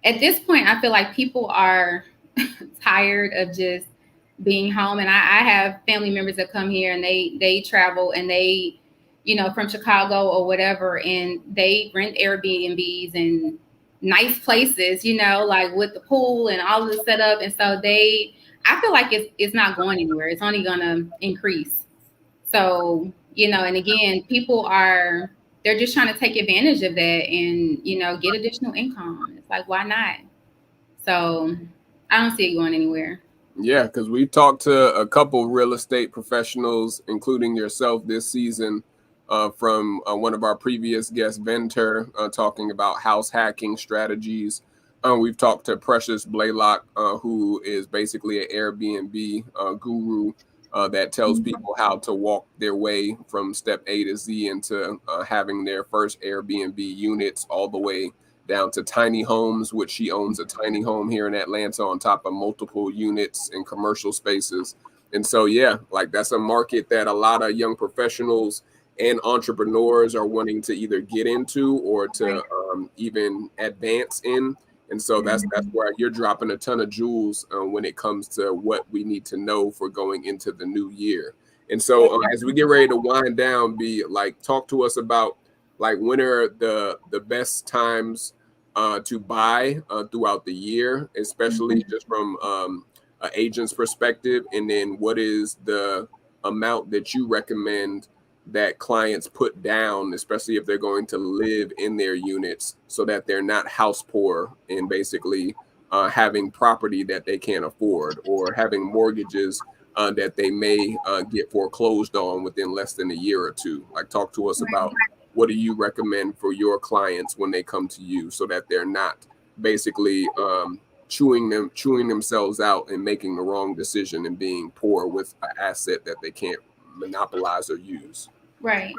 at this point, I feel like people are tired of just being home. And I have family members that come here and they travel and they, from Chicago or whatever, and they rent Airbnbs and nice places, you know, like with the pool and all of the setup. And so I feel like it's not going anywhere. It's only going to increase. So, you know, and again, they're just trying to take advantage of that and, you know, get additional income. It's like, why not? So I don't see it going anywhere. Yeah, because we've talked to a couple real estate professionals, including yourself this season, from one of our previous guests, Venter, talking about house hacking strategies. We've talked to Precious Blaylock, who is basically an Airbnb guru that tells people how to walk their way from step A to Z into having their first Airbnb units, all the way down to tiny homes, which she owns a tiny home here in Atlanta on top of multiple units and commercial spaces. And so, yeah, like that's a market that a lot of young professionals and entrepreneurs are wanting to either get into or to even advance in. And so that's where you're dropping a ton of jewels when it comes to what we need to know for going into the new year. And so as we get ready to wind down, talk to us about like when are the best times to buy throughout the year, especially just from an agent's perspective, and then what is the amount that you recommend that clients put down, especially if they're going to live in their units, so that they're not house poor and basically having property that they can't afford or having mortgages that they may get foreclosed on within less than a year or two. Like, talk to us about what do you recommend for your clients when they come to you, so that they're not basically chewing themselves out and making the wrong decision and being poor with an asset that they can't monopolize or use. Right.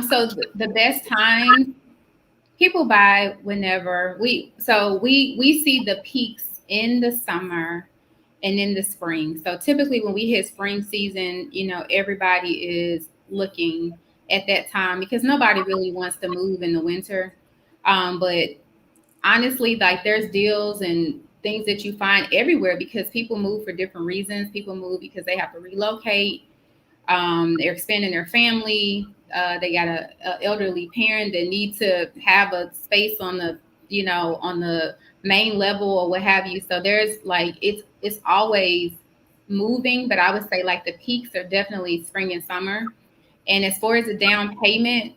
So the best time people buy whenever we see the peaks in the summer and in the spring. So typically when we hit spring season, you know, everybody is looking at that time because nobody really wants to move in the winter. But honestly, like there's deals and things that you find everywhere because people move for different reasons. People move because they have to relocate. They're expanding their family. They got a elderly parent that need to have a space on the main level or what have you. So there's like it's always moving, but I would say like the peaks are definitely spring and summer. And as far as the down payment,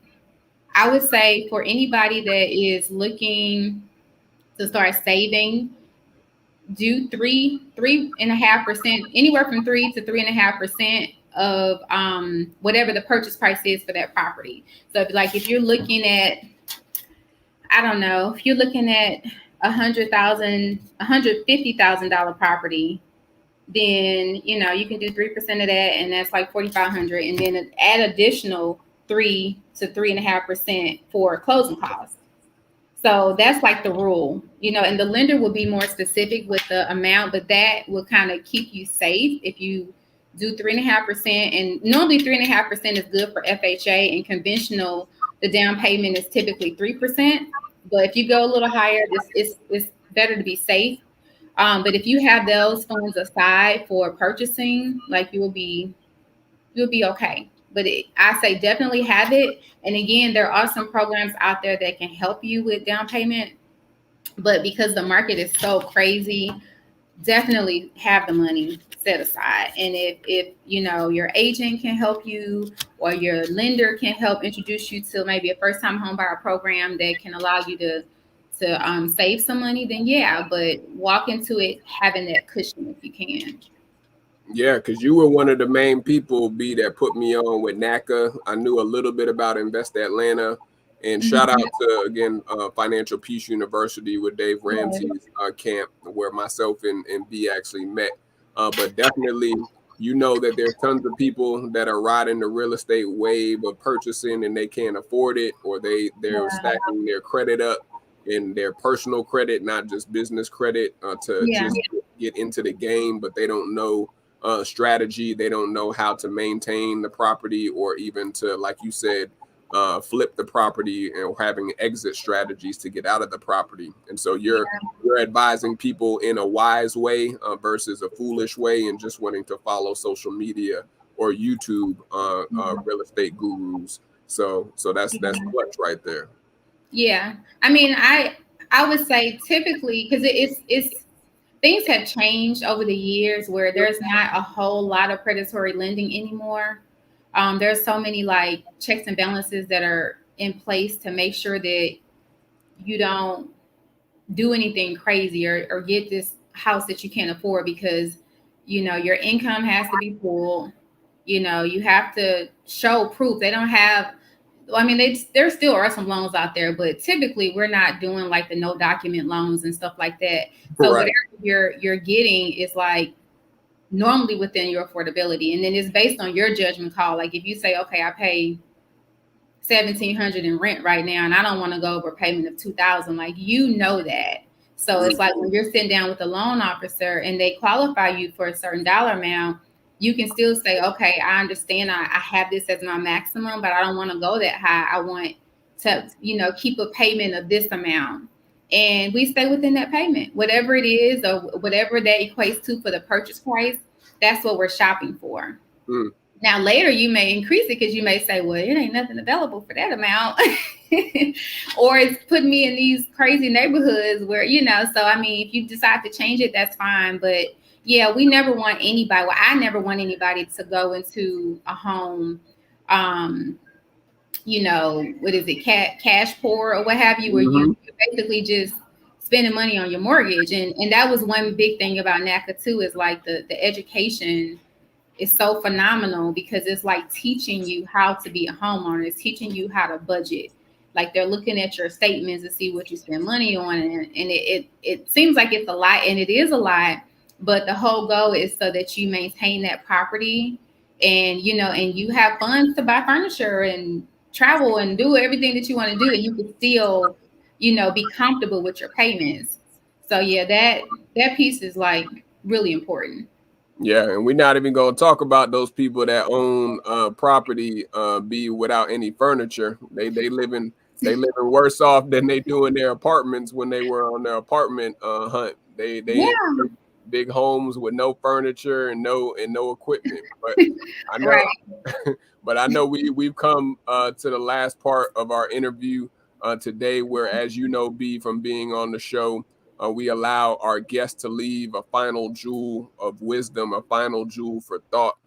I would say for anybody that is looking to start saving, do 3.5%, anywhere from 3 to 3.5% of whatever the purchase price is for that property. So if you're looking at, I don't know, if you're looking at $150,000 property, then you know you can do 3% of that, and that's like $4,500, and then add additional 3 to 3.5% for closing costs. So that's like the rule, you know, and the lender will be more specific with the amount, but that will kind of keep you safe if you do 3.5%. And normally 3.5% is good for FHA, and conventional, the down payment is typically 3%. But if you go a little higher, it's better to be safe. But if you have those funds aside for purchasing, like you'll be okay. But I say definitely have it. And again, there are some programs out there that can help you with down payment. But because the market is so crazy, definitely have the money set aside. And if you know your agent can help you or your lender can help introduce you to maybe a first-time home buyer program that can allow you to save some money, then yeah, but walk into it having that cushion if you can. Yeah, because you were one of the main people, B, that put me on with NACA. I knew a little bit about Invest Atlanta. And shout out to, again, Financial Peace University with Dave Ramsey's camp, where myself and B actually met. But definitely, you know that there's tons of people that are riding the real estate wave of purchasing and they can't afford it, or they're stacking their credit up in their personal credit, not just business credit, to just get into the game, but they don't know strategy. They don't know how to maintain the property, or even to, like you said, flip the property, and having exit strategies to get out of the property. And so you're advising people in a wise way versus a foolish way, and just wanting to follow social media or YouTube real estate gurus. So that's clutch right there. Yeah, I mean, I I would say typically, because it's things have changed over the years where there's not a whole lot of predatory lending anymore. There's so many like checks and balances that are in place to make sure that you don't do anything crazy or get this house that you can't afford because, your income has to be full. You have to show proof. They don't have, I mean, there still are some loans out there, but typically we're not doing like the no document loans and stuff like that. So Right. whatever you're getting is like normally within your affordability. And then it's based on your judgment call. Like if you say, okay, I pay $1,700 in rent right now, and I don't want to go over a payment of $2,000. Like, that. So it's like when you're sitting down with a loan officer and they qualify you for a certain dollar amount, you can still say, okay, I understand I have this as my maximum, but I don't want to go that high. I want to, keep a payment of this amount. And we stay within that payment, whatever it is or whatever that equates to for the purchase price. That's what we're shopping for. Mm. Now, later you may increase it because you may say, well, it ain't nothing available for that amount. Or it's putting me in these crazy neighborhoods where, so, I mean, if you decide to change it, that's fine. But yeah, we never want anybody. Well, I never want anybody to go into a home, what is it, cash poor or what have you, where you're basically just spending money on your mortgage. And that was one big thing about NACA too, is like the education is so phenomenal because it's like teaching you how to be a homeowner. It's teaching you how to budget. Like they're looking at your statements to see what you spend money on. And it seems like it's a lot, and it is a lot, but the whole goal is so that you maintain that property and, and you have funds to buy furniture and travel and do everything that you want to do. And you can still, be comfortable with your payments. So yeah, that piece is like really important. Yeah, and we're not even going to talk about those people that own property be without any furniture. They living worse off than they do in their apartments when they were on their apartment hunt. They big homes with no furniture and no equipment. But I know, right. But I know we've come to the last part of our interview today, where, as you know, B, from being on the show, we allow our guests to leave a final jewel of wisdom, a final jewel for thought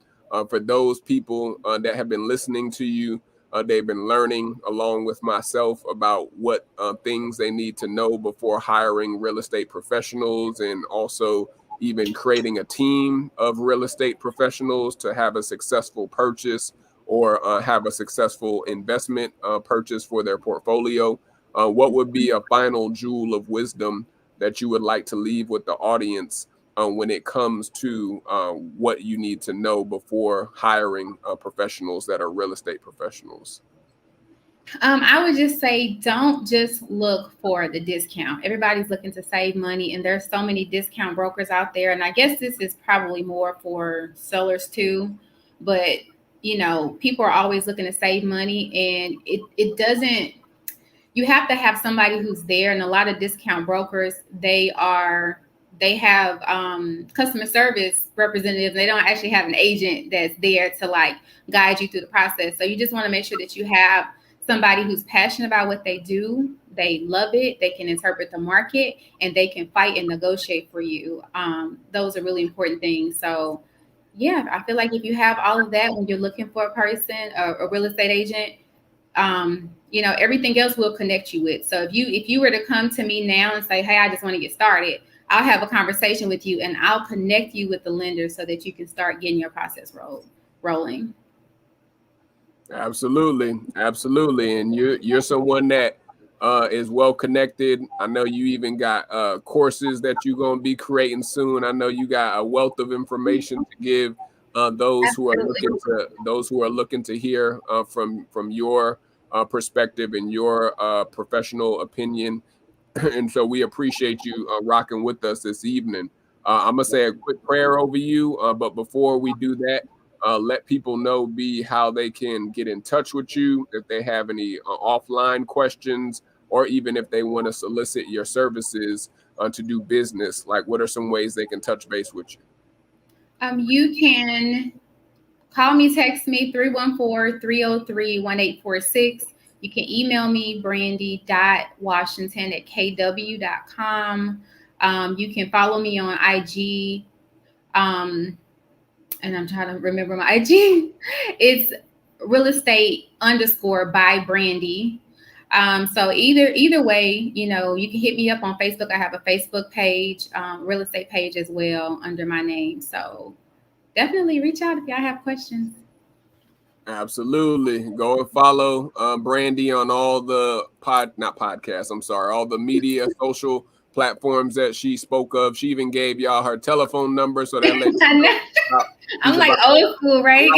for those people that have been listening to you. They've been learning along with myself about what things they need to know before hiring real estate professionals, and also even creating a team of real estate professionals to have a successful purchase or have a successful investment purchase for their portfolio. What would be a final jewel of wisdom that you would like to leave with the audience when it comes to what you need to know before hiring professionals that are real estate professionals? I would just say, don't just look for the discount. Everybody's looking to save money, and there's so many discount brokers out there. And I guess this is probably more for sellers too, but people are always looking to save money, and it doesn't. You have to have somebody who's there, and a lot of discount brokers, they have customer service representatives. They don't actually have an agent that's there to like guide you through the process. So you just want to make sure that you have somebody who's passionate about what they do. They love it. They can interpret the market, and they can fight and negotiate for you. Those are really important things. So yeah, I feel like if you have all of that when you're looking for a person, a real estate agent, everything else will connect you with. So if you were to come to me now and say, hey, I just want to get started, I'll have a conversation with you, and I'll connect you with the lender so that you can start getting your process rolling. Absolutely. And you're someone that is well connected. I know you even got courses that you're going to be creating soon. I know you got a wealth of information to give those who are looking to hear from your perspective and your professional opinion. And so we appreciate you rocking with us this evening. I'm gonna say a quick prayer over you, but before we do that, let people know how they can get in touch with you if they have any offline questions, or even if they want to solicit your services to do business. Like, what are some ways they can touch base with you? You can call me, text me, 314-303-1846. You can email me, brandy.washington@kw.com. You can follow me on IG. And I'm trying to remember my IG. It's real estate _ by Brandy. So either way, you can hit me up on Facebook. I have a Facebook page, real estate page as well under my name. So definitely reach out if y'all have questions. Absolutely. Go and follow Brandy on all the all the media, social platforms that she spoke of. She even gave y'all her telephone number, so that lets you know. I'm like old school, right?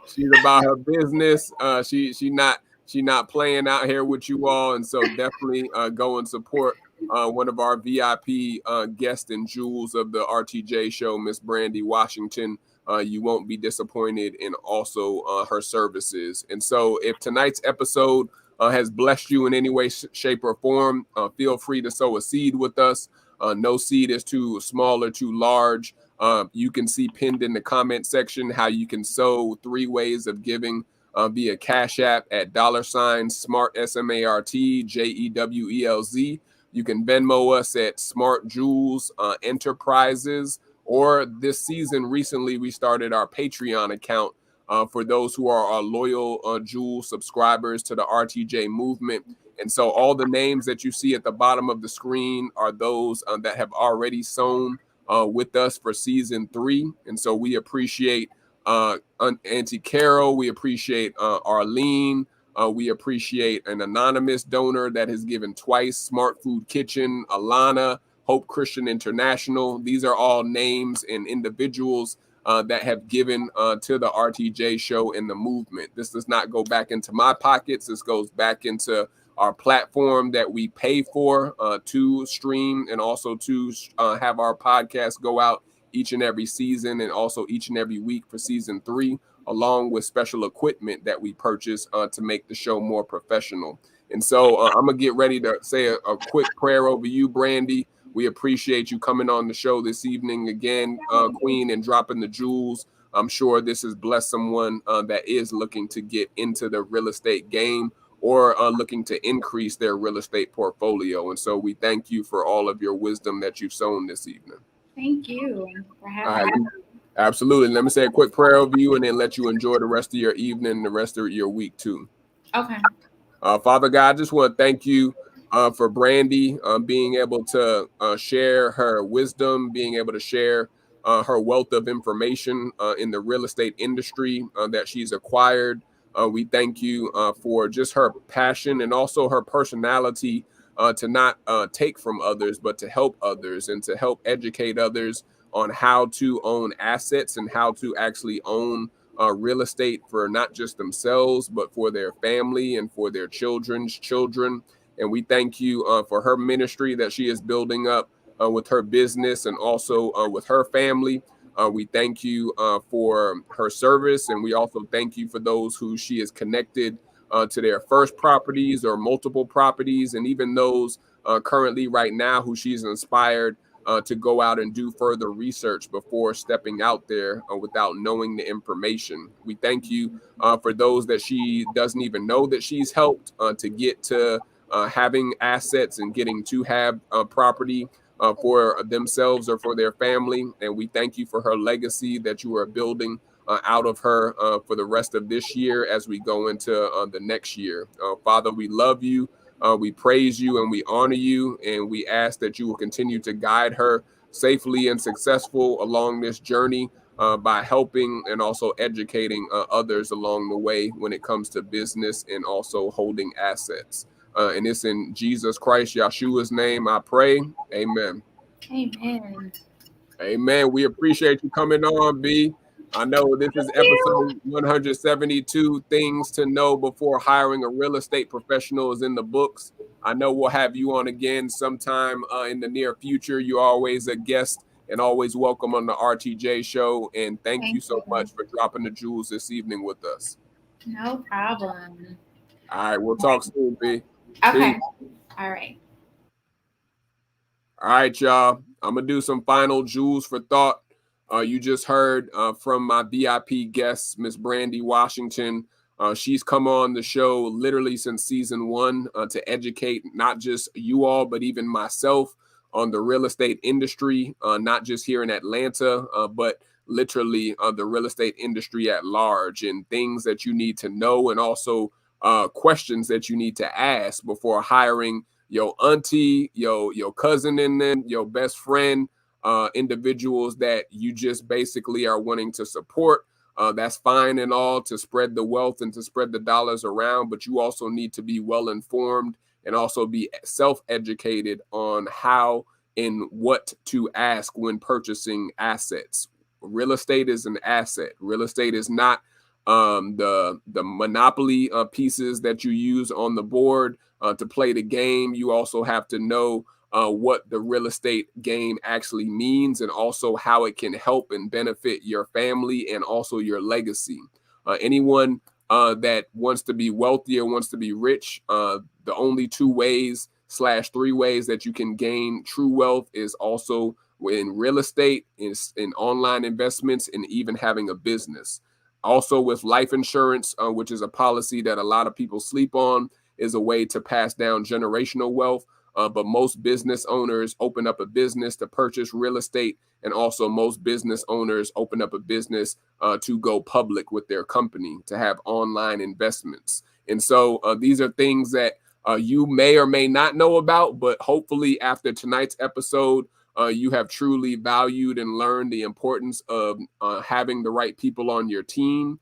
She's about her business. She not playing out here with you all, and so definitely go and support one of our VIP guests and jewels of the RTJ show, Miss Brandi Washington. You won't be disappointed in also her services. And so if tonight's episode has blessed you in any way, shape, or form, feel free to sow a seed with us. No seed is too small or too large. You can see pinned in the comment section how you can sow 3 ways of giving via Cash App at $SMART, SMART, JEWELZ. You can Venmo us at Smart Jewels Enterprises. Or this season, recently, we started our Patreon account for those who are our loyal Jewel subscribers to the RTJ movement. And so all the names that you see at the bottom of the screen are those that have already sown with us for season 3. And so we appreciate Auntie Carol. We appreciate Arlene. We appreciate an anonymous donor that has given twice, Smart Food Kitchen, Alana, Hope Christian International. These are all names and individuals that have given to the RTJ show and the movement. This does not go back into my pockets. This goes back into our platform that we pay for to stream and also to have our podcast go out each and every season and also each and every week for season 3, along with special equipment that we purchase to make the show more professional. And so I'm going to get ready to say a quick prayer over you, Brandy. We appreciate you coming on the show this evening again, Queen, and dropping the jewels. I'm sure this has blessed someone that is looking to get into the real estate game or looking to increase their real estate portfolio. And so we thank you for all of your wisdom that you've sown this evening. Thank you for having me. Absolutely. Let me say a quick prayer over you and then let you enjoy the rest of your evening and the rest of your week too. Okay. Father God, I just want to thank you for Brandy being able to share her wisdom, being able to share her wealth of information in the real estate industry that she's acquired. We thank you for just her passion and also her personality to not take from others, but to help others and to help educate others on how to own assets and how to actually own real estate for not just themselves, but for their family and for their children's children. And we thank you for her ministry that she is building up with her business and also with her family. We thank you for her service. And we also thank you for those who she is connected to their first properties or multiple properties, and even those currently right now who she's inspired to go out and do further research before stepping out there without knowing the information. We thank you for those that she doesn't even know that she's helped to get to having assets and getting to have property for themselves or for their family. And we thank you for her legacy that you are building out of her for the rest of this year as we go into the next year. Father, we love you. We praise you and we honor you, and we ask that you will continue to guide her safely and successful along this journey by helping and also educating others along the way when it comes to business and also holding assets. And it's in Jesus Christ, Yeshua's name, I pray. Amen. Amen. Amen. We appreciate you coming on, B. I know this is episode 172, Things to Know Before Hiring a Real Estate Professional is in the books. I know we'll have you on again sometime in the near future. You're always a guest and always welcome on the RTJ show. And thank you so much for dropping the jewels this evening with us. No problem. All right. We'll talk soon, B. Okay. All right. All right, y'all. I'm going to do some final jewels for thought. You just heard from my VIP guest, Miss Brandi Washington, She's come on the show literally since season 1 to educate not just you all, but even myself on the real estate industry, not just here in Atlanta, but literally the real estate industry at large, and things that you need to know, and also questions that you need to ask before hiring your auntie, your cousin, and then your best friend, individuals that you just basically are wanting to support. That's fine and all to spread the wealth and to spread the dollars around, but you also need to be well informed and also be self-educated on how and what to ask when purchasing assets. Real estate is an asset. Real estate is not the monopoly pieces that you use on the board to play the game. You also have to know what the real estate game actually means, and also how it can help and benefit your family and also your legacy. Anyone that wants to be wealthy or wants to be rich, the only 2 ways / 3 ways that you can gain true wealth is also in real estate, in online investments, and even having a business. Also with life insurance, which is a policy that a lot of people sleep on, is a way to pass down generational wealth. But most business owners open up a business to purchase real estate, and also most business owners open up a business to go public with their company, to have online investments. And so these are things that you may or may not know about, but hopefully after tonight's episode, you have truly valued and learned the importance of having the right people on your team,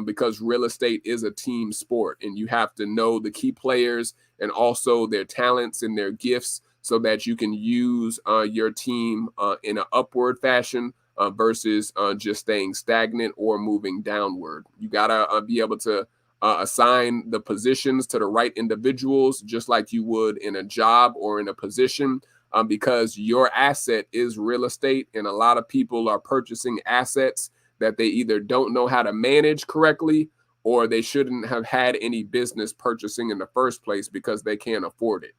because real estate is a team sport, and you have to know the key players and also their talents and their gifts so that you can use your team in an upward fashion versus just staying stagnant or moving downward. You got to be able to assign the positions to the right individuals, just like you would in a job or in a position, because your asset is real estate, and a lot of people are purchasing assets that they either don't know how to manage correctly, or they shouldn't have had any business purchasing in the first place because they can't afford it.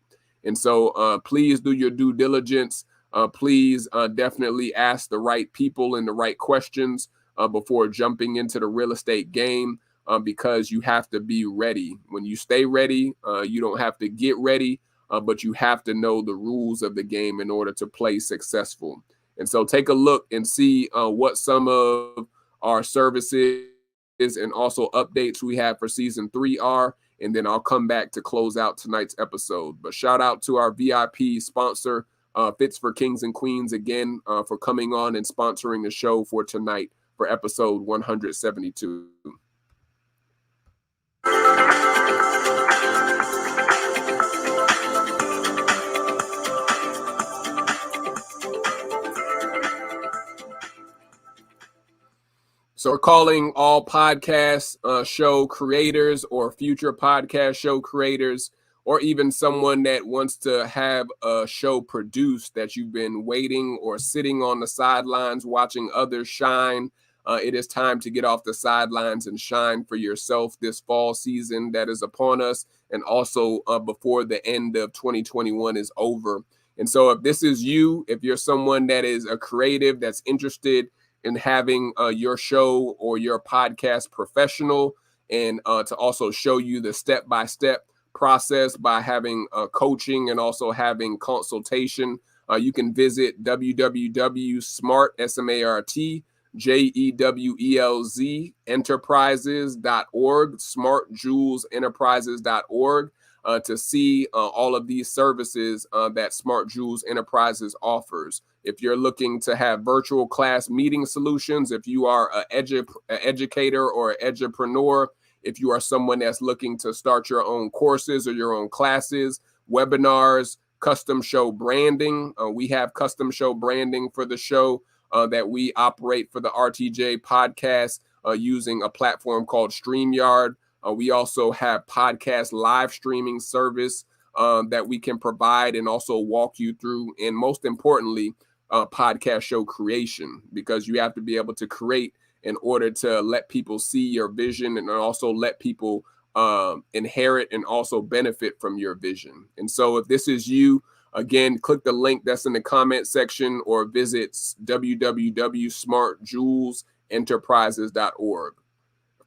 And so please do your due diligence. Please definitely ask the right people and the right questions before jumping into the real estate game, because you have to be ready. When you stay ready, you don't have to get ready, but you have to know the rules of the game in order to play successful. And so take a look and see what some of our services and also updates we have for season 3 are, and then I'll come back to close out tonight's episode. But shout out to our VIP sponsor, Fits for Kings and Queens, again, for coming on and sponsoring the show for tonight for episode 172. So we're calling all podcast show creators or future podcast show creators, or even someone that wants to have a show produced that you've been waiting or sitting on the sidelines watching others shine. It is time to get off the sidelines and shine for yourself this fall season that is upon us, and also before the end of 2021 is over. And so if this is you, if you're someone that is a creative that's interested in having your show or your podcast professional, and to also show you the step-by-step process by having coaching and also having consultation, you can visit www.smartjewelz enterprises.org, smartjewelzenterprises.org, to see all of these services that Smart Jewelz Enterprises offers. If you're looking to have virtual class meeting solutions, if you are an educator or an edupreneur, if you are someone that's looking to start your own courses or your own classes, webinars, custom show branding, we have custom show branding for the show that we operate for the RTJ podcast using a platform called StreamYard. We also have podcast live streaming service that we can provide and also walk you through. And most importantly, podcast show creation, because you have to be able to create in order to let people see your vision and also let people inherit and also benefit from your vision. And so if this is you, again, click the link that's in the comment section or visit www.smartjewelzenterprises.org.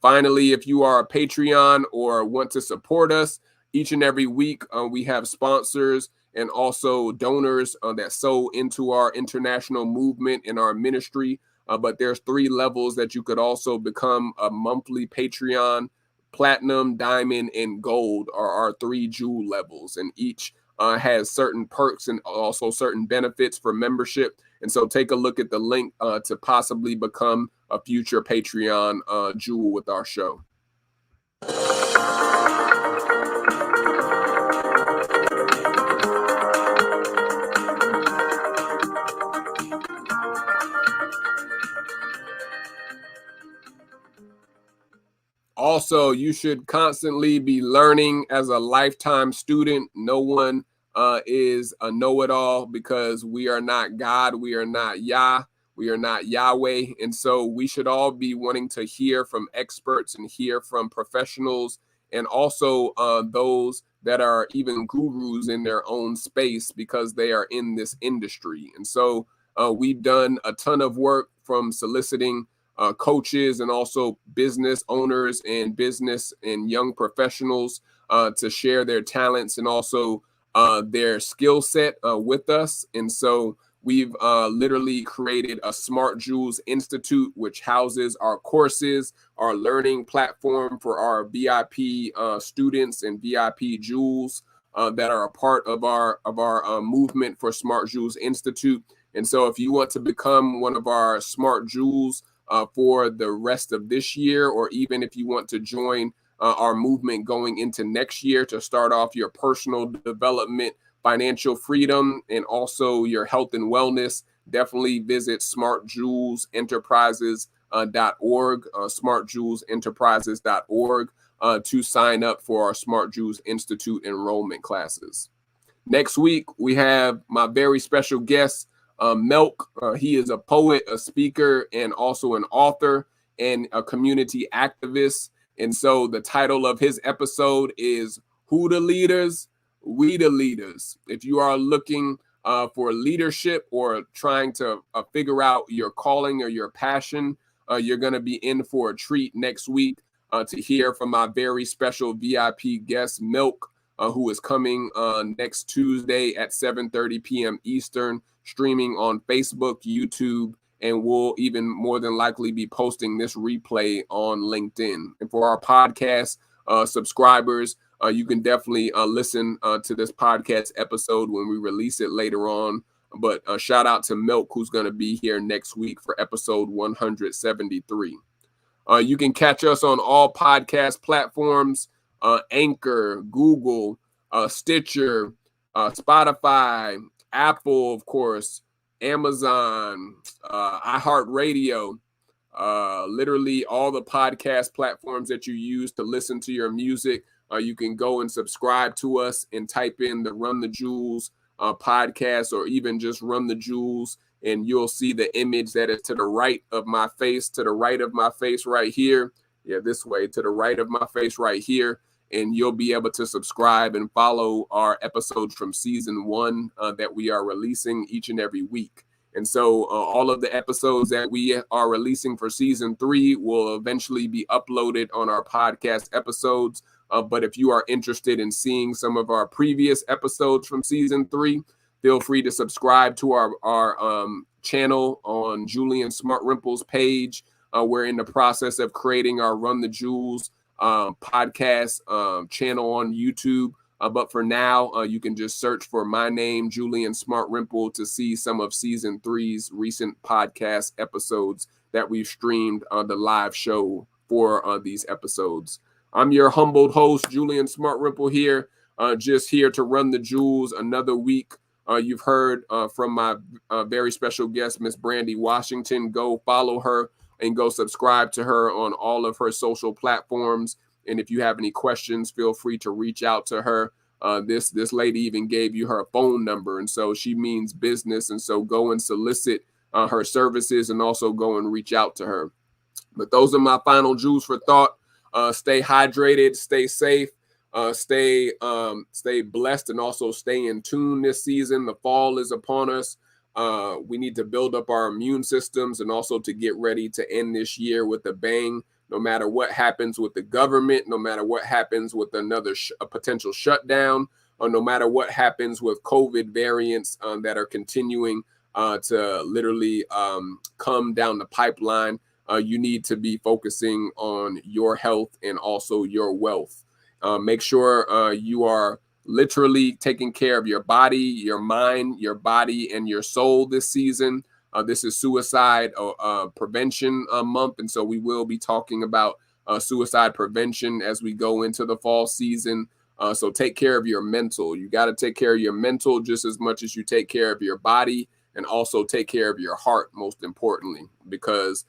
Finally, if you are a Patreon or want to support us, each and every week we have sponsors and also donors that sow into our international movement and our ministry. But there's 3 levels that you could also become a monthly Patreon. Platinum, diamond, and gold are our 3 jewel levels, and each has certain perks and also certain benefits for membership. And so take a look at the link to possibly become a future Patreon jewel with our show. Also, you should constantly be learning as a lifetime student. No one is a know-it-all, because we are not God. We are not Yah. We are not Yahweh. And so we should all be wanting to hear from experts and hear from professionals, and also those that are even gurus in their own space, because they are in this industry. And so we've done a ton of work from soliciting coaches and also business owners and business and young professionals to share their talents and also their skill set with us. And so we've literally created a Smart Jewelz Institute, which houses our courses, our learning platform for our VIP students and VIP jewels that are a part of our movement for Smart Jewelz Institute. And so if you want to become one of our Smart Jewels for the rest of this year, or even if you want to join our movement going into next year to start off your personal development, financial freedom, and also your health and wellness, definitely visit smartjewelsenterprises.org, smartjewelsenterprises.org to sign up for our Smart Jewelz Institute enrollment classes. Next week, we have my very special guest, Milk. He is a poet, a speaker, and also an author and a community activist. And so the title of his episode is Who the Leaders? We the Leaders. If you are looking for leadership or trying to figure out your calling or your passion, you're going to be in for a treat next week to hear from my very special VIP guest, Milk, who is coming next Tuesday at 7:30 p.m. Eastern, streaming on Facebook, YouTube, and we'll even more than likely be posting this replay on LinkedIn. And for our podcast subscribers, you can definitely listen to this podcast episode when we release it later on. But shout out to Milk, who's going to be here next week for episode 173. You can catch us on all podcast platforms, Anchor, Google, Stitcher, Spotify, Apple, of course, Amazon, iHeartRadio, literally all the podcast platforms that you use to listen to your music. You can go and subscribe to us and type in the Run the Jewelz podcast, or even just Run the Jewelz, and you'll see the image that is to the right of my face, right here. Yeah, this way, to the right of my face right here. And you'll be able to subscribe and follow our episodes from season 1 that we are releasing each and every week. And so all of the episodes that we are releasing for season 3 will eventually be uploaded on our podcast episodes. But if you are interested in seeing some of our previous episodes from season 3, feel free to subscribe to our channel on Julian Smartrimple's page. We're in the process of creating our Run the Jewelz podcast channel on YouTube. But for now, you can just search for my name, Julian Smartrimple, to see some of season 3's recent podcast episodes that we've streamed on the live show for these episodes. I'm your humbled host, Julian Smartrimple here, just here to run the jewels another week. You've heard from my very special guest, Miss Brandi Washington. Go follow her and go subscribe to her on all of her social platforms. And if you have any questions, feel free to reach out to her. This lady even gave you her phone number, and so she means business. And so go and solicit her services, and also go and reach out to her. But those are my final jewels for thought. Stay hydrated, stay safe, stay blessed, and also stay in tune this season. The fall is upon us. We need to build up our immune systems and also to get ready to end this year with a bang. no matter what happens with the government, no matter what happens with another a potential shutdown, or no matter what happens with COVID variants that are continuing to literally come down the pipeline, you need to be focusing on your health and also your wealth. Make sure you are literally taking care of your body, your mind, your body, and your soul this season. This is suicide prevention month, and so we will be talking about suicide prevention as we go into the fall season. So take care of your mental. You got to take care of your mental just as much as you take care of your body, and also take care of your heart, most importantly, because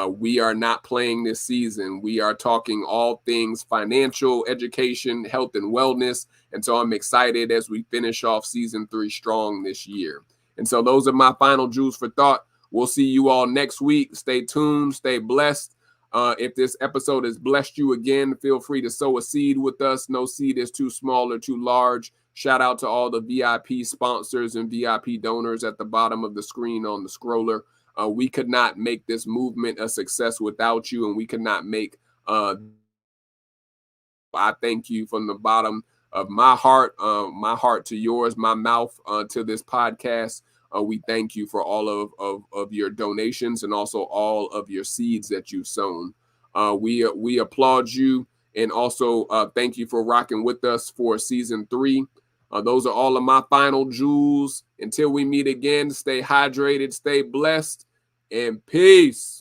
we are not playing this season. We are talking all things financial, education, health, and wellness. And so I'm excited as we finish off season 3 strong this year. And so those are my final jewels for thought. We'll see you all next week. Stay tuned, stay blessed. If this episode has blessed you again, feel free to sow a seed with us. No seed is too small or too large. Shout out to all the VIP sponsors and VIP donors at the bottom of the screen on the scroller. We could not make this movement a success without you, and we could not make I thank you from the bottom of my heart to yours, my mouth to this podcast. We thank you for all of your donations and also all of your seeds that you've sown. We applaud you, and also thank you for rocking with us for season 3. Those are all of my final jewels. Until we meet again, stay hydrated, stay blessed, and peace.